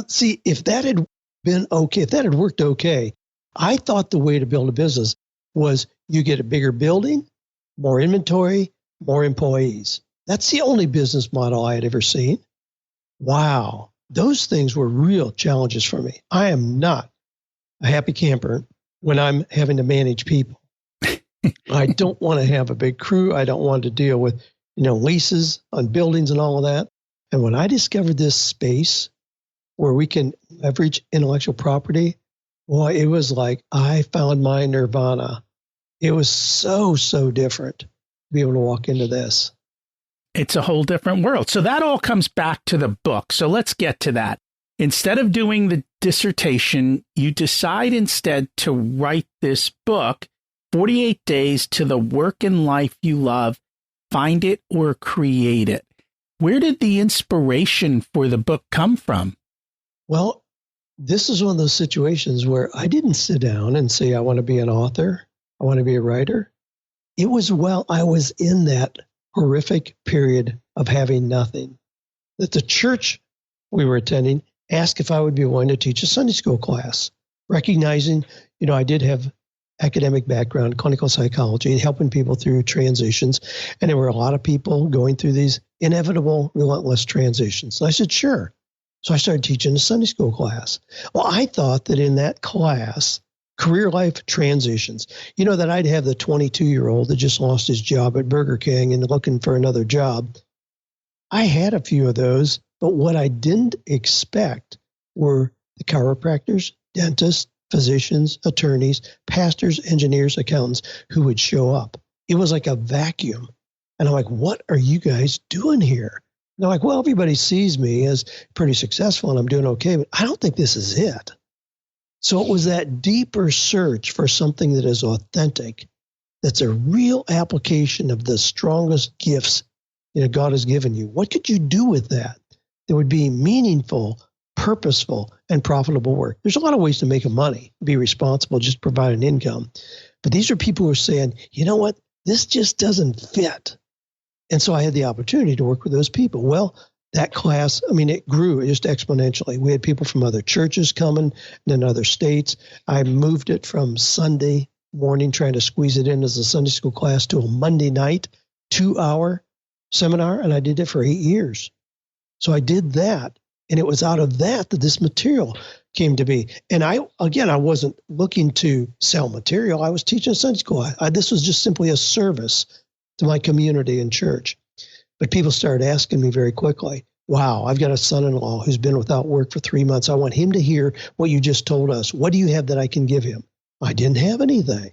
see, if that had been okay, if that had worked okay, I thought the way to build a business was you get a bigger building, more inventory, more employees. That's the only business model I had ever seen. Wow. Those things were real challenges for me. I am not a happy camper when I'm having to manage people. I don't want to have a big crew. I don't want to deal with, leases on buildings and all of that. And when I discovered this space where we can leverage intellectual property, boy, it was like I found my nirvana. It was so, so different to be able to walk into this.
It's a whole different world. So that all comes back to the book. So let's get to that. Instead of doing the dissertation, you decide instead to write this book, 48 Days to the Work and Life You Love, Find It or Create It. Where did the inspiration for the book come from?
Well, this is one of those situations where I didn't sit down and say, I want to be an author. I want to be a writer. It was while I was in that horrific period of having nothing that the church we were attending asked if I would be willing to teach a Sunday school class, recognizing, I did have academic background, clinical psychology, helping people through transitions. And there were a lot of people going through these inevitable, relentless transitions. And I said, sure. So I started teaching a Sunday school class. Well, I thought that in that class, career life transitions, that I'd have the 22-year-old that just lost his job at Burger King and looking for another job. I had a few of those, but what I didn't expect were the chiropractors, dentists, physicians, attorneys, pastors, engineers, accountants who would show up. It was like a vacuum. And I'm like, what are you guys doing here? And they're like, well, everybody sees me as pretty successful and I'm doing okay, but I don't think this is it. So it was that deeper search for something that is authentic, that's a real application of the strongest gifts God has given you. What could you do with that that would be meaningful, purposeful, and profitable work? There's a lot of ways to make money, be responsible, just provide an income. But these are people who are saying, you know what, this just doesn't fit. And so I had the opportunity to work with those people. Well, that class, it grew just exponentially. We had people from other churches coming and in other states. I moved it from Sunday morning, trying to squeeze it in as a Sunday school class, to a Monday night, 2-hour seminar. And I did it for 8 years. So I did that. And it was out of that this material came to be. And I wasn't looking to sell material. I was teaching Sunday school. This was just simply a service to my community and church. But people started asking me very quickly, wow, I've got a son-in-law who's been without work for 3 months. I want him to hear what you just told us. What do you have that I can give him? I didn't have anything.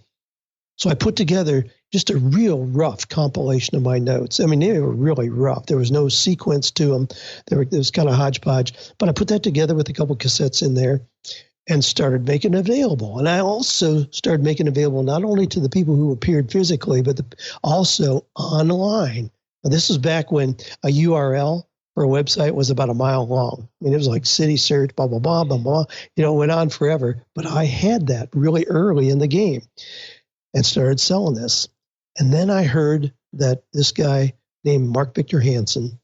So I put together just a real rough compilation of my notes. They were really rough. There was no sequence to them. It was kind of hodgepodge. But I put that together with a couple cassettes in there and started making it available. And I also started making it available not only to the people who appeared physically, but also online. Now, this was back when a URL for a website was about a mile long. It was like city search, blah, blah, blah, blah, blah. It went on forever. But I had that really early in the game and started selling this. And then I heard that this guy named Mark Victor Hansen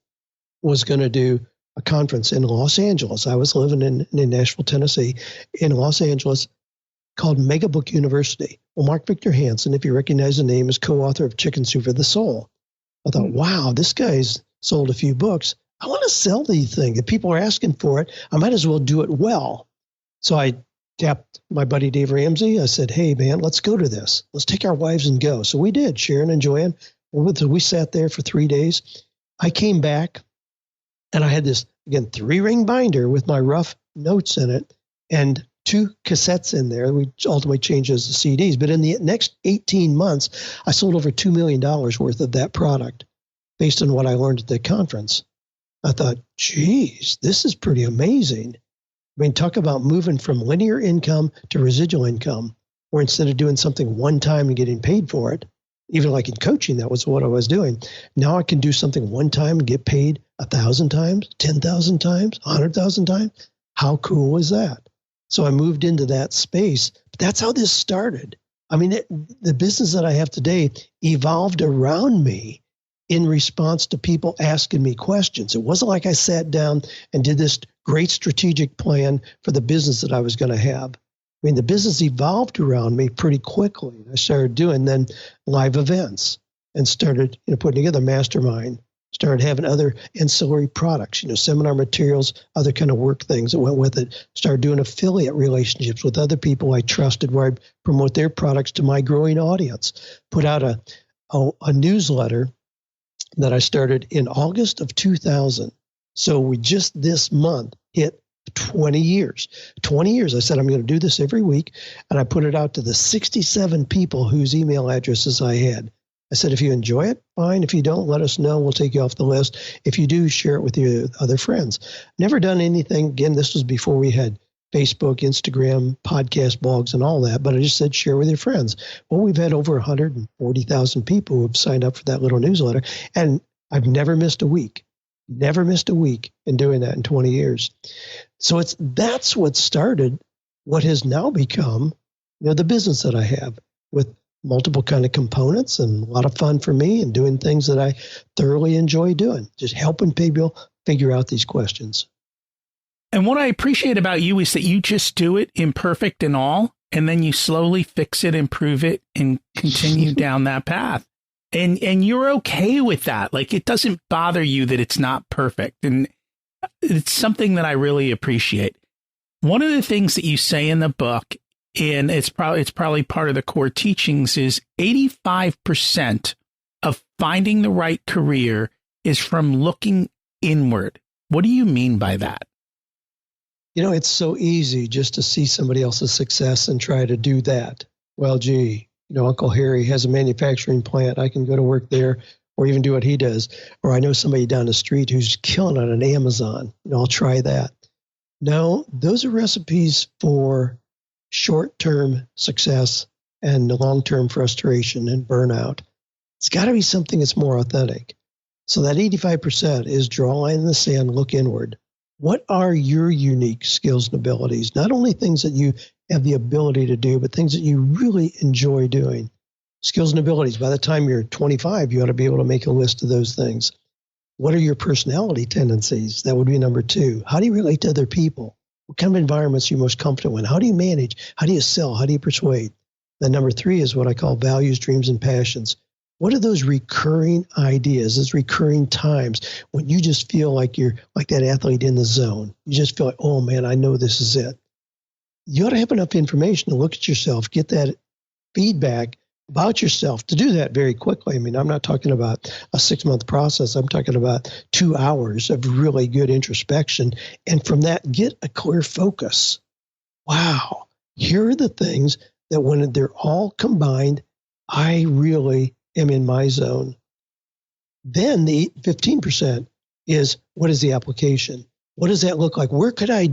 was going to do a conference in Los Angeles. I was living in Nashville, Tennessee, in Los Angeles, called Mega Book University. Well, Mark Victor Hansen, if you recognize the name, is co-author of Chicken Soup for the Soul. I thought, wow, this guy's sold a few books. I want to sell these things. If people are asking for it, I might as well do it well. So I tapped my buddy Dave Ramsey. I said, hey, man, let's go to this. Let's take our wives and go. So we did, Sharon and Joanne. We sat there for 3 days. I came back and I had this, again, 3-ring binder with my rough notes in it and 2 cassettes in there. We ultimately changed those to CDs. But in the next 18 months, I sold over $2 million worth of that product based on what I learned at the conference. I thought, geez, this is pretty amazing. I mean, talk about moving from linear income to residual income, where instead of doing something one time and getting paid for it, even like in coaching, that was what I was doing. Now I can do something one time and get paid 1,000 times, 10,000 times, 100,000 times. How cool is that? So I moved into that space. But that's how this started. I mean, the business that I have today evolved around me in response to people asking me questions. It wasn't like I sat down and did this great strategic plan for the business that I was going to have. I mean, the business evolved around me pretty quickly. I started doing then live events and started putting together Mastermind, started having other ancillary products, seminar materials, other kind of work things that went with it, started doing affiliate relationships with other people I trusted where I'd promote their products to my growing audience, put out a newsletter that I started in August of 2000. So we just this month hit 20 years. 20 years. I said, I'm going to do this every week. And I put it out to the 67 people whose email addresses I had. I said, if you enjoy it, fine. If you don't, let us know. We'll take you off the list. If you do, share it with your other friends. Never done anything. Again, this was before we had Facebook, Instagram, podcast, blogs, and all that. But I just said, share with your friends. Well, we've had over 140,000 people who have signed up for that little newsletter. And I've never missed a week. Never missed a week in doing that in 20 years. So that's what started what has now become, the business that I have with multiple kind of components and a lot of fun for me and doing things that I thoroughly enjoy doing, just helping people figure out these questions.
And what I appreciate about you is that you just do it imperfect and all, and then you slowly fix it, improve it, and continue down that path. And you're okay with that. Like, it doesn't bother you that it's not perfect. And it's something that I really appreciate. One of the things that you say in the book, and it's probably part of the core teachings, is 85% of finding the right career is from looking inward. What do you mean by that?
It's so easy just to see somebody else's success and try to do that. Well, gee, Uncle Harry has a manufacturing plant. I can go to work there or even do what he does. Or I know somebody down the street who's killing it on Amazon. I'll try that. No, those are recipes for short-term success and long-term frustration and burnout. It's got to be something that's more authentic. So that 85% is draw a line in the sand, look inward. What are your unique skills and abilities? Not only things that you have the ability to do, but things that you really enjoy doing. Skills and abilities. By the time you're 25, you ought to be able to make a list of those things. What are your personality tendencies? That would be number 2. How do you relate to other people? What kind of environments are you most comfortable in? How do you manage? How do you sell? How do you persuade? Then number 3 is what I call values, dreams, and passions. What are those recurring ideas, those recurring times when you just feel like you're like that athlete in the zone? You just feel like, oh man, I know this is it. You ought to have enough information to look at yourself, get that feedback about yourself, to do that very quickly. I mean, I'm not talking about a 6-month process. I'm talking about 2 hours of really good introspection. And from that, get a clear focus. Wow, here are the things that when they're all combined, I really am in my zone. Then the 15% is, what is the application? What does that look like? Where could I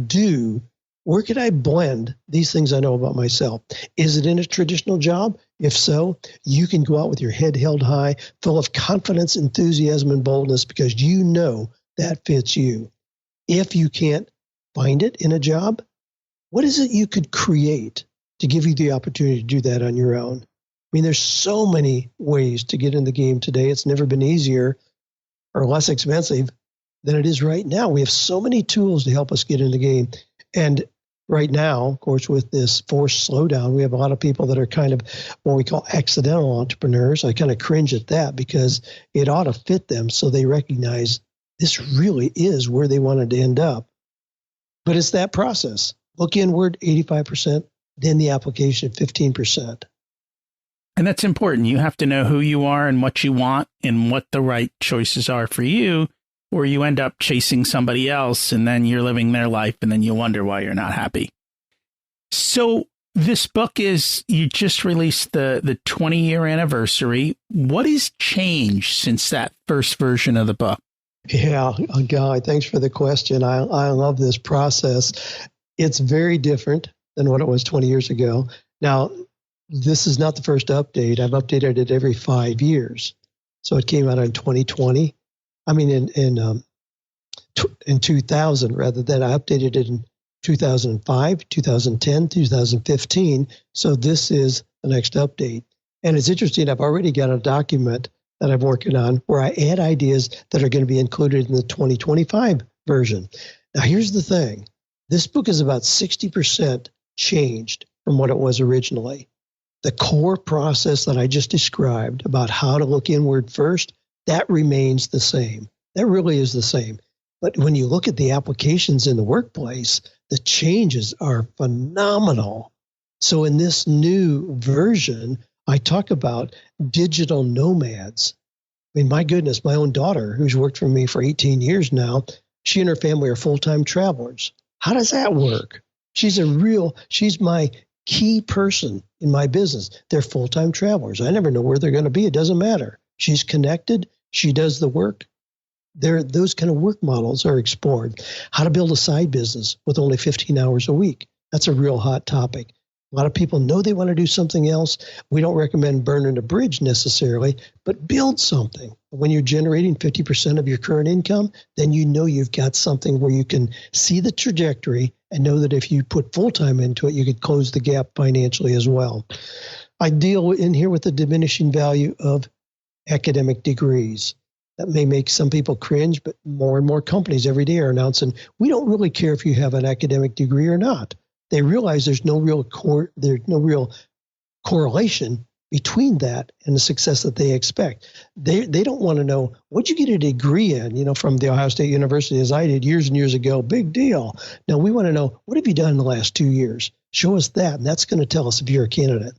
blend these things I know about myself? Is it in a traditional job? If so, you can go out with your head held high, full of confidence, enthusiasm, and boldness because you know that fits you. If you can't find it in a job, what is it you could create to give you the opportunity to do that on your own? I mean, there's so many ways to get in the game today. It's never been easier or less expensive than it is right now. We have so many tools to help us get in the game. And right now, of course, with this forced slowdown, we have a lot of people that are kind of what we call accidental entrepreneurs. I kind of cringe at that because it ought to fit them so they recognize this really is where they wanted to end up. But it's that process. Look inward, 85%, then the application, 15%.
And that's important. You have to know who you are and what you want and what the right choices are for you, or you end up chasing somebody else and then you're living their life and then you wonder why you're not happy. So this book you just released the 20-year anniversary. What has changed since that first version of the book?
Yeah, Guy, thanks for the question. I love this process. It's very different than what it was 20 years ago. Now, this is not the first update. I've updated it every 5 years. So it came out in 2020. I mean, in 2000, rather than I updated it in 2005, 2010, 2015. So this is the next update. And it's interesting. I've already got a document that I'm working on where I add ideas that are going to be included in the 2025 version. Now, here's the thing. This book is about 60% changed from what it was originally. The core process that I just described about how to look inward first, that remains the same. That really is the same. But when you look at the applications in the workplace, the changes are phenomenal. So in this new version, I talk about digital nomads. I mean, my goodness, my own daughter, who's worked for me for 18 years now, she and her family are full-time travelers. How does that work? She's my key person in my business. They're full-time travelers. I never know where they're going to be. It doesn't matter. She's connected. She does the work. Those kind of work models are explored. How to build a side business with only 15 hours a week. That's a real hot topic. A lot of people know they want to do something else. We don't recommend burning a bridge necessarily, but build something. When you're generating 50% of your current income, then you know you've got something where you can see the trajectory and know that if you put full-time into it, you could close the gap financially as well. I deal in here with the diminishing value of academic degrees. That may make some people cringe, but more and more companies every day are announcing, we don't really care if you have an academic degree or not. They realize there's no real correlation between that and the success that they expect. They don't want to know, what'd you get a degree in, from the Ohio State University, as I did years and years ago, big deal. Now we want to know, what have you done in the last 2 years? Show us that, and that's going to tell us if you're a candidate.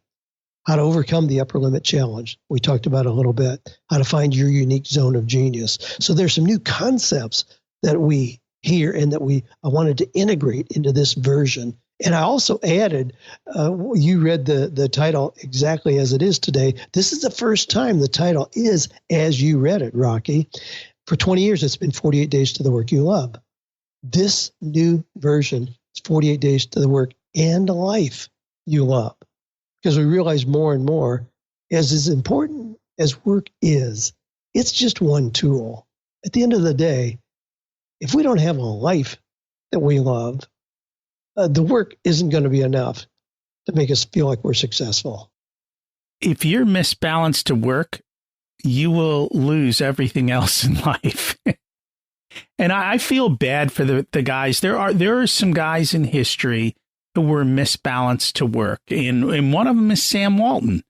How to overcome the upper limit challenge. We talked about a little bit. How to find your unique zone of genius. So there's some new concepts that we hear and that I wanted to integrate into this version. And I also added, you read the title exactly as it is today. This is the first time the title is as you read it, Rocky. For 20 years, it's been 48 days to the work you love. This new version is 48 days to the work and life you love. Because we realize more and more, as important as work is, it's just one tool. At the end of the day, if we don't have a life that we love, the work isn't going to be enough to make us feel like we're successful.
If you're misbalanced to work, you will lose everything else in life. And I feel bad for the guys. There are some guys in history who were misbalanced to work. And one of them is Sam Walton.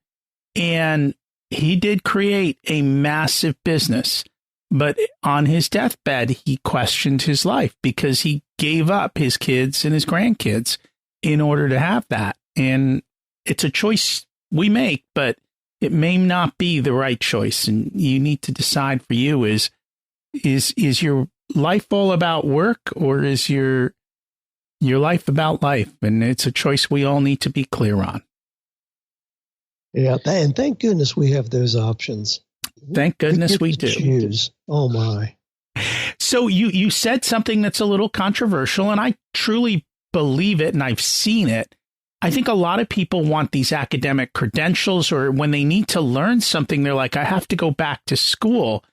And he did create a massive business. But on his deathbed, he questioned his life because he gave up his kids and his grandkids in order to have that. And it's a choice we make, but it may not be the right choice. And you need to decide for you is your life all about work, or is your life about life? And it's a choice we all need to be clear on.
Yeah, and thank goodness we have those options.
Thank goodness we do.
Choose. Oh, my.
So you said something that's a little controversial, and I truly believe it, and I've seen it. I think a lot of people want these academic credentials, or when they need to learn something, they're like, I have to go back to school.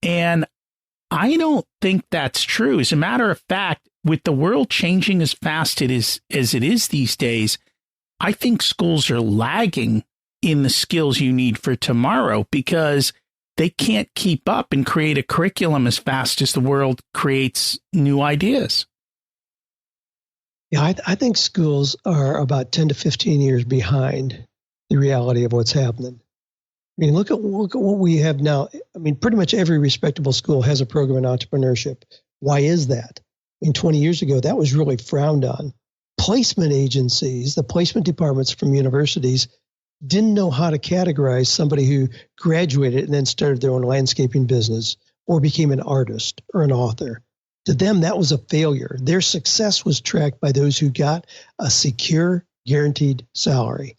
And I don't think that's true. As a matter of fact, with the world changing as fast as it is these days, I think schools are lagging in the skills you need for tomorrow because they can't keep up and create a curriculum as fast as the world creates new ideas.
Yeah, I think schools are about 10 to 15 years behind the reality of what's happening. I mean, look at what we have now. I mean, pretty much every respectable school has a program in entrepreneurship. Why is that? I mean, 20 years ago, that was really frowned on. placement agencies, the placement departments from universities, didn't know how to categorize somebody who graduated and then started their own landscaping business or became an artist or an author. To them, that was a failure. Their success was tracked by those who got a secure, guaranteed salary.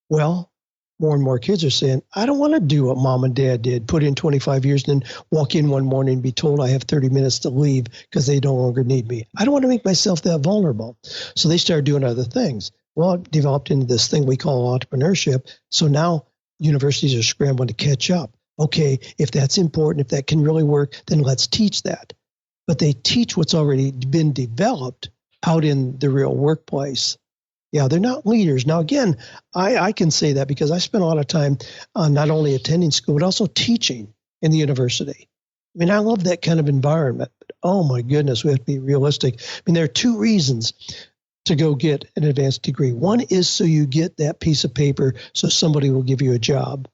Well, more and more kids are saying, I don't want to do what mom and dad did, put in 25 years and then walk in one morning and be told I have 30 minutes to leave because they no longer need me. I don't want to make myself that vulnerable. So they started doing other things. Well, it developed into this thing we call entrepreneurship. So now universities are scrambling to catch up. Okay, if that's important, if that can really work, then let's teach that. But they teach what's already been developed out in the real workplace. Yeah, they're not leaders. Now, again, I can say that because I spent a lot of time not only attending school, but also teaching in the university. I mean, I love that kind of environment. But oh, my goodness, we have to be realistic. I mean, there are two reasons to go get an advanced degree. One is so you get that piece of paper so somebody will give you a job.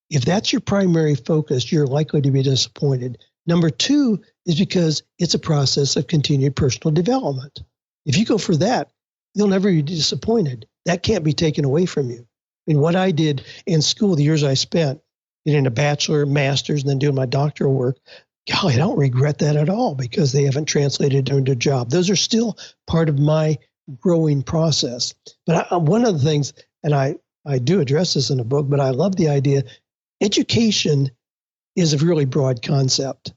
If that's your primary focus, you're likely to be disappointed. Number two is because it's a process of continued personal development. If you go for that, you'll never be disappointed. That can't be taken away from you. I mean, what I did in school, the years I spent getting a bachelor, master's, and then doing my doctoral work, golly, I don't regret that at all because they haven't translated into a job. Those are still part of my growing process. But one of the things, and I do address this in the book, but I love the idea, education is a really broad concept.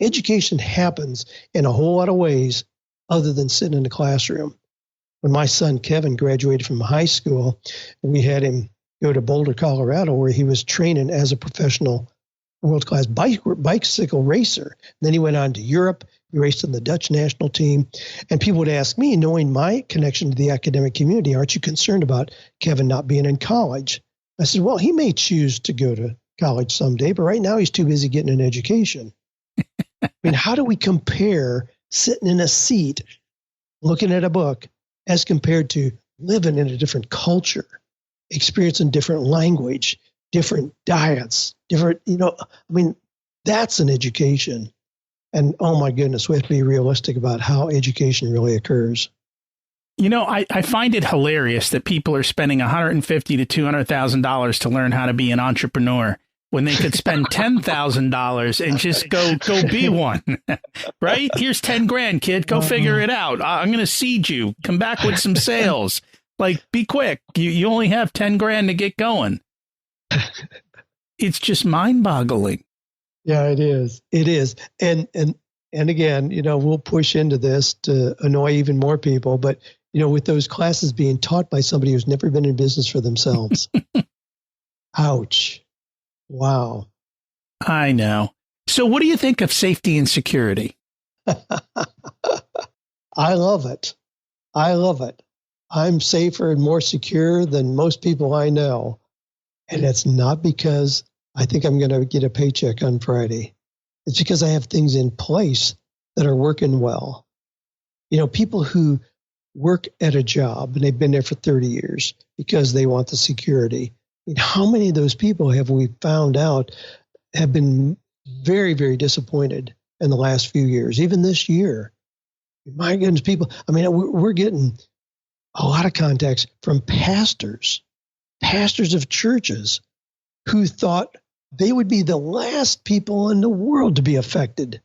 Education happens in a whole lot of ways other than sitting in the classroom. When my son Kevin graduated from high school, we had him go to Boulder, Colorado, where he was training as a professional world-class bicycle racer. Then he went on to Europe. He raced in the Dutch national team. And people would ask me, knowing my connection to the academic community, aren't you concerned about Kevin not being in college? I said, well, he may choose to go to college someday, but right now he's too busy getting an education. I mean, how do we compare sitting in a seat, looking at a book, as compared to living in a different culture, experiencing different language, different diets, different, I mean, that's an education. And oh my goodness, we have to be realistic about how education really occurs.
I find it hilarious that people are spending $150,000 to $200,000 to learn how to be an entrepreneur when they could spend $10,000 and just go be one, right? Here's 10 grand, kid. Go figure it out. I'm going to seed you. Come back with some sales. Like, be quick. You only have 10 grand to get going. It's just mind boggling.
Yeah, it is. It is. And again, we'll push into this to annoy even more people, but with those classes being taught by somebody who's never been in business for themselves. Ouch. Wow.
I know. So what do you think of safety and security?
I love it. I love it. I'm safer and more secure than most people I know. And it's not because I think I'm going to get a paycheck on Friday. It's because I have things in place that are working well. People who work at a job and they've been there for 30 years because they want the security. I mean, how many of those people have we found out have been very, very disappointed in the last few years, even this year? My goodness, people, we're getting a lot of contacts from pastors of churches who thought they would be the last people in the world to be affected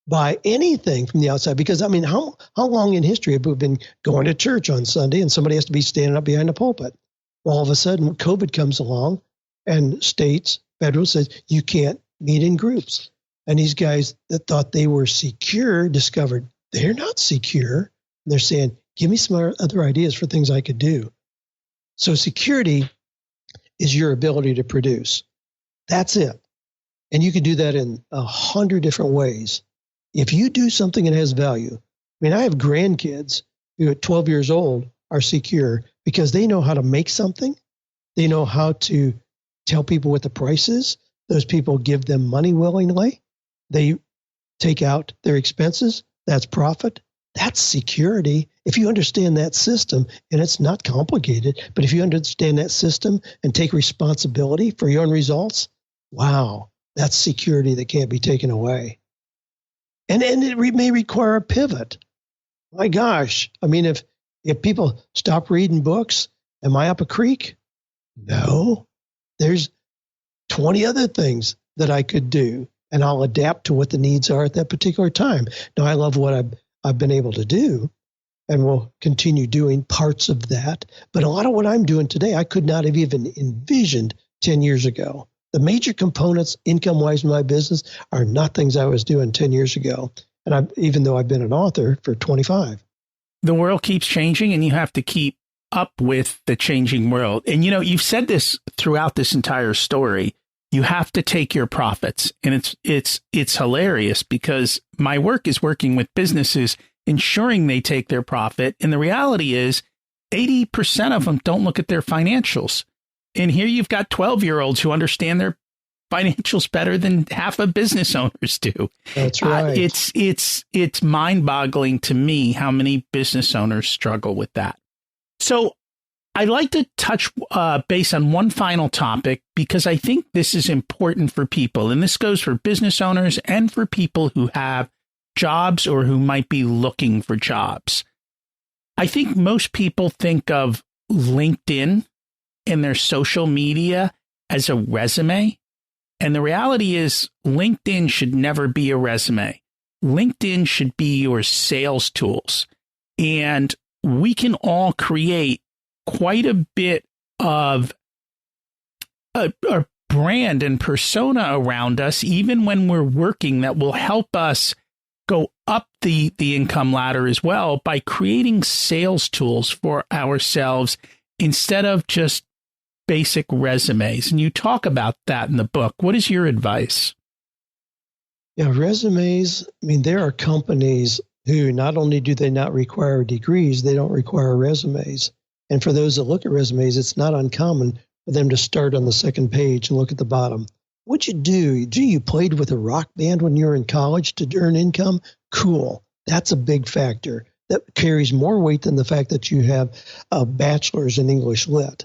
by anything from the outside. Because, how long in history have we been going to church on Sunday and somebody has to be standing up behind the pulpit? Well, all of a sudden, COVID comes along and federal says you can't meet in groups. And these guys that thought they were secure discovered they're not secure. They're saying, give me some other ideas for things I could do. So security is your ability to produce. That's it. And you can do that in 100 different ways. If you do something that has value, I have grandkids who at 12 years old are secure because they know how to make something. They know how to tell people what the price is. Those people give them money willingly. They take out their expenses. That's profit. That's security. If you understand that system, and it's not complicated, but if you understand that system and take responsibility for your own results, wow, that's security that can't be taken away. And it may require a pivot. My gosh, if If people stop reading books, am I up a creek? No. There's 20 other things that I could do, and I'll adapt to what the needs are at that particular time. Now, I love what I've been able to do, and will continue doing parts of that. But a lot of what I'm doing today, I could not have even envisioned 10 years ago. The major components income-wise in my business are not things I was doing 10 years ago. And even though I've been an author for 25.
The world keeps changing, and you have to keep up with the changing world. And, you've said this throughout this entire story. You have to take your profits. And it's hilarious because my work is working with businesses, ensuring they take their profit. And the reality is 80% of them don't look at their financials. And here you've got 12-year-olds who understand their financials better than half of business owners do.
That's right.
It's mind-boggling to me how many business owners struggle with that. So I'd like to touch base on one final topic because I think this is important for people. And this goes for business owners and for people who have jobs or who might be looking for jobs. I think most people think of LinkedIn and their social media as a resume. And the reality is LinkedIn should never be a resume. LinkedIn should be your sales tools. And we can all create quite a bit of a brand and persona around us, even when we're working, that will help us go up the income ladder as well by creating sales tools for ourselves instead of just basic resumes. And you talk about that in the book. What is your advice?
Yeah, resumes. I mean, there are companies who not only do they not require degrees, they don't require resumes. And for those that look at resumes, it's not uncommon for them to start on the second page and look at the bottom. What'd you do? Gee, you played with a rock band when you were in college to earn income? Cool. That's a big factor. That carries more weight than the fact that you have a bachelor's in English Lit.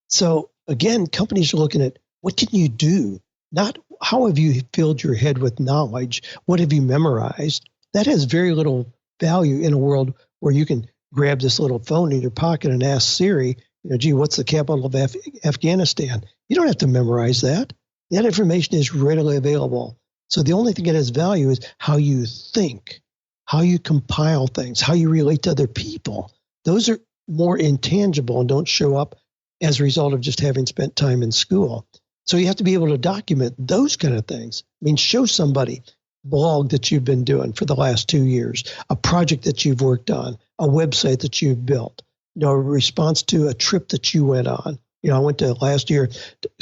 So again, companies are looking at what can you do? Not how have you filled your head with knowledge? What have you memorized? That has very little value in a world where you can grab this little phone in your pocket and ask Siri, gee, what's the capital of Afghanistan? You don't have to memorize that. That information is readily available. So the only thing that has value is how you think, how you compile things, how you relate to other people. Those are more intangible and don't show up as a result of just having spent time in school. So you have to be able to document those kind of things. I mean, show somebody blog that you've been doing for the last 2 years, a project that you've worked on, a website that you've built, a response to a trip that you went on. I went to last year,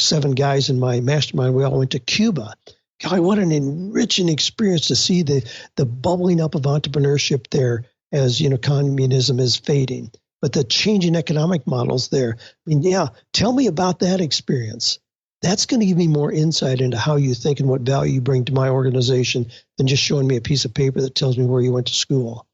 7 guys in my mastermind, we all went to Cuba. God, what an enriching experience to see the bubbling up of entrepreneurship there as, communism is fading. But the changing economic models there. I mean, yeah, tell me about that experience. That's going to give me more insight into how you think and what value you bring to my organization than just showing me a piece of paper that tells me where you went to school.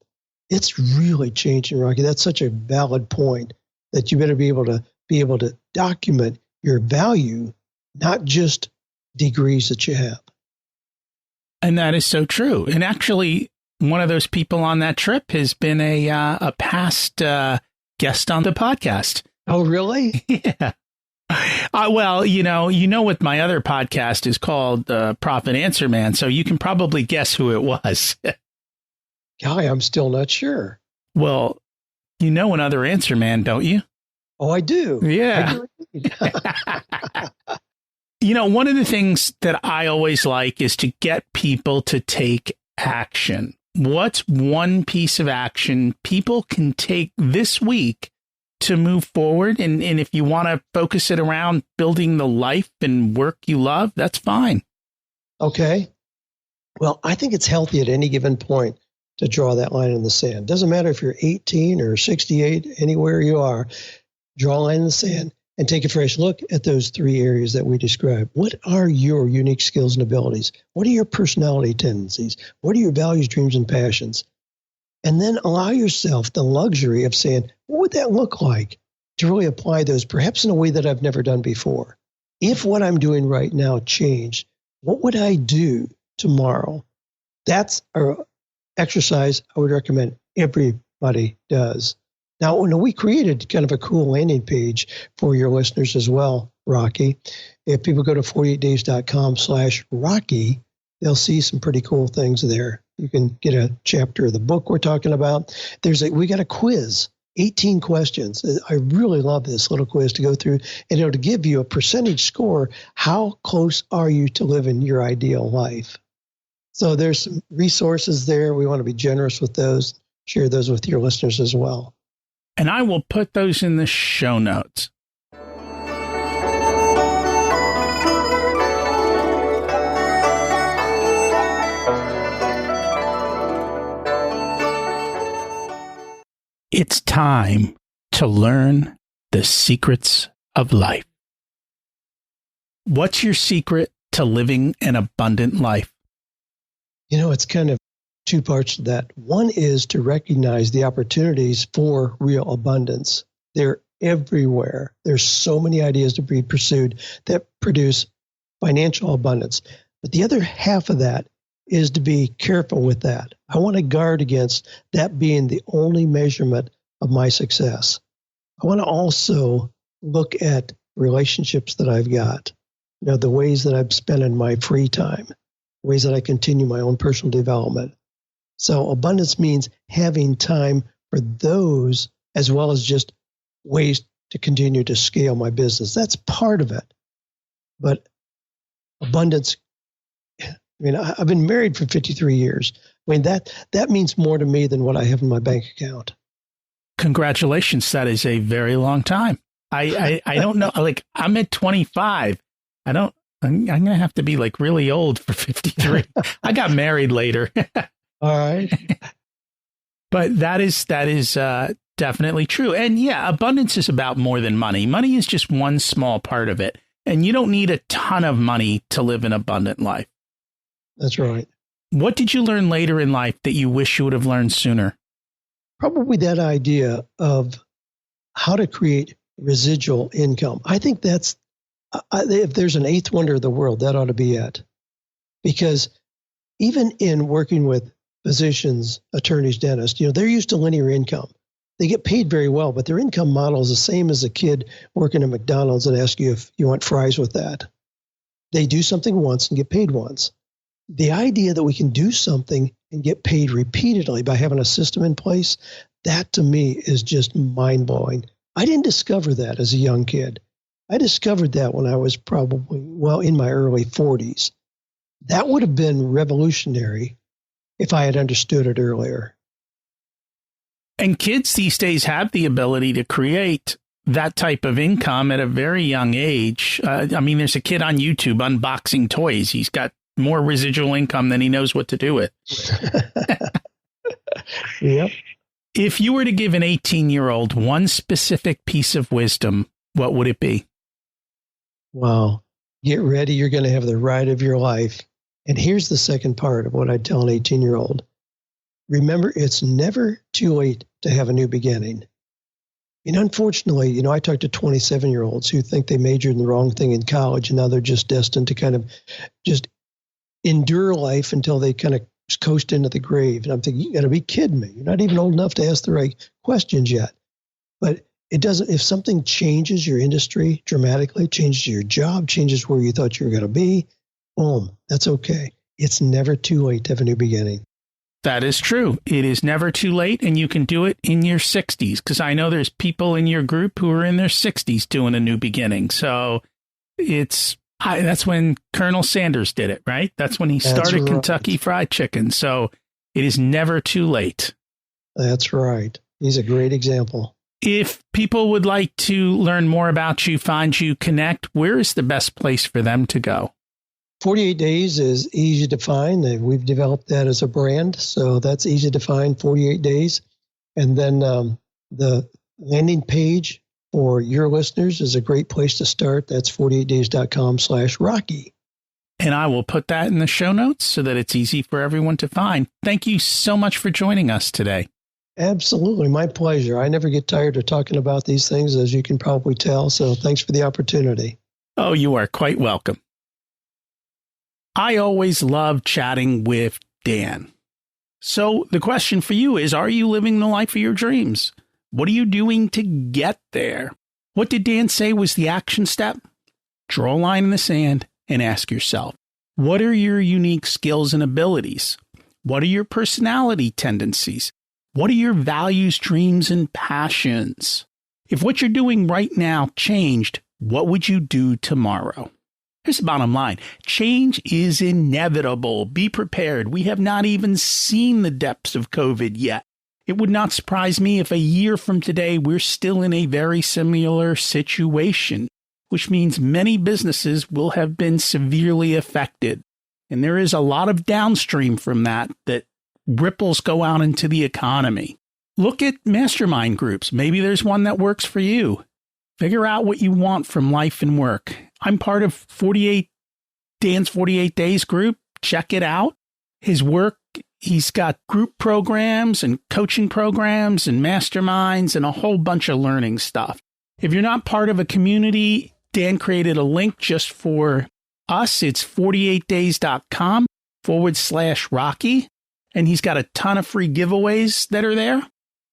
It's really changing, Rocky. That's such a valid point that you better be able to document your value, not just degrees that you have.
And that is so true. And actually, one of those people on that trip has been a past guest on the podcast.
Oh, really?
Yeah. Well, you know what my other podcast is called, Profit Answer Man, so you can probably guess who it was.
Golly, I'm still not sure.
Well, you know another Answer Man, don't you?
Oh, I do.
Yeah. One of the things that I always like is to get people to take action. What's one piece of action people can take this week to move forward? And if you want to focus it around building the life and work you love, that's fine.
Okay. Well, I think it's healthy at any given point to draw that line in the sand. Doesn't matter if you're 18 or 68, anywhere you are, draw a line in the sand and take a fresh look at those 3 areas that we described. What are your unique skills and abilities? What are your personality tendencies? What are your values, dreams, and passions? And then allow yourself the luxury of saying, what would that look like to really apply those, perhaps in a way that I've never done before? If what I'm doing right now changed, what would I do tomorrow? That's an exercise I would recommend everybody does. Now, we created kind of a cool landing page for your listeners as well, Rocky. If people go to 48days.com/Rocky, they'll see some pretty cool things there. You can get a chapter of the book we're talking about. We got a quiz, 18 questions. I really love this little quiz to go through, and it'll give you a percentage score. How close are you to living your ideal life? So there's some resources there. We want to be generous with those. Share those with your listeners as well.
And I will put those in the show notes. It's time to learn the secrets of life. What's your secret to living an abundant life?
It's kind of two parts to that. One is to recognize the opportunities for real abundance. They're everywhere. There's so many ideas to be pursued that produce financial abundance. But the other half of that is to be careful with that. I want to guard against that being the only measurement of my success. I want to also look at relationships that I've got, the ways that I'm spending my free time, ways that I continue my own personal development. So abundance means having time for those as well as just ways to continue to scale my business. That's part of it. But abundance, I've been married for 53 years. That means more to me than what I have in my bank account.
Congratulations. That is a very long time. I don't know. I'm at 25. I'm going to have to be really old for 53. I got married later.
All right.
But that is definitely true. And yeah, abundance is about more than money. Money is just one small part of it. And you don't need a ton of money to live an abundant life.
That's right.
What did you learn later in life that you wish you would have learned sooner?
Probably that idea of how to create residual income. I think that's, if there's an eighth wonder of the world, that ought to be it. Because even in working with physicians, attorneys, dentists, they're used to linear income. They get paid very well, but their income model is the same as a kid working at McDonald's and ask you if you want fries with that. They do something once and get paid once. The idea that we can do something and get paid repeatedly by having a system in place, that to me is just mind-blowing. I didn't discover that as a young kid. I discovered that when I was probably, in my early 40s. That would have been revolutionary if I had understood it earlier.
And kids these days have the ability to create that type of income at a very young age. There's a kid on YouTube unboxing toys. He's got more residual income than he knows what to do with.
Yep.
If you were to give an 18-year-old one specific piece of wisdom, what would it be?
Wow. Get ready. You're going to have the ride of your life. And here's the second part of what I'd tell an 18-year-old. Remember, it's never too late to have a new beginning. And unfortunately, I talk to 27-year-olds who think they majored in the wrong thing in college, and now they're just destined to kind of just endure life until they kind of coast into the grave. And I'm thinking, you got to be kidding me. You're not even old enough to ask the right questions yet. But it doesn't, if something changes your industry dramatically, changes your job, changes where you thought you were going to be, boom, that's okay. It's never too late to have a new beginning.
That is true. It is never too late, and you can do it in your 60s, because I know there's people in your group who are in their 60s doing a new beginning. So that's when Colonel Sanders did it, right? That's when he started Kentucky Fried Chicken. So it is never too late.
That's right. He's a great example.
If people would like to learn more about you, find you, connect, where is the best place for them to go?
48 Days is easy to find. We've developed that as a brand, so that's easy to find, 48 Days. And then the landing page for your listeners is a great place to start. That's 48days.com/Rocky.
And I will put that in the show notes so that it's easy for everyone to find. Thank you so much for joining us today.
Absolutely. My pleasure. I never get tired of talking about these things, as you can probably tell. So thanks for the opportunity.
Oh, you are quite welcome. I always love chatting with Dan. So the question for you is, are you living the life of your dreams? What are you doing to get there? What did Dan say was the action step? Draw a line in the sand and ask yourself, what are your unique skills and abilities? What are your personality tendencies? What are your values, dreams, and passions? If what you're doing right now changed, what would you do tomorrow? Here's the bottom line. Change is inevitable. Be prepared. We have not even seen the depths of COVID yet. It would not surprise me if a year from today, we're still in a very similar situation, which means many businesses will have been severely affected. And there is a lot of downstream from that ripples go out into the economy. Look at mastermind groups. Maybe there's one that works for you. Figure out what you want from life and work. I'm part of Dan's 48 Days group. Check it out. His work, he's got group programs and coaching programs and masterminds and a whole bunch of learning stuff. If you're not part of a community, Dan created a link just for us. It's 48days.com/Rocky. And he's got a ton of free giveaways that are there.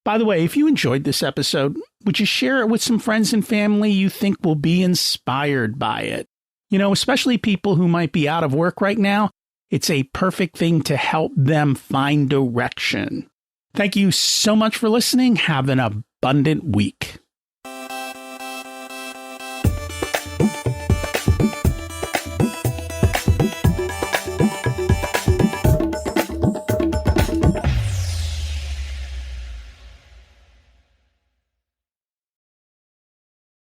By the way, if you enjoyed this episode, would you share it with some friends and family you think will be inspired by it? You know, especially people who might be out of work right now. It's a perfect thing to help them find direction. Thank you so much for listening. Have an abundant week.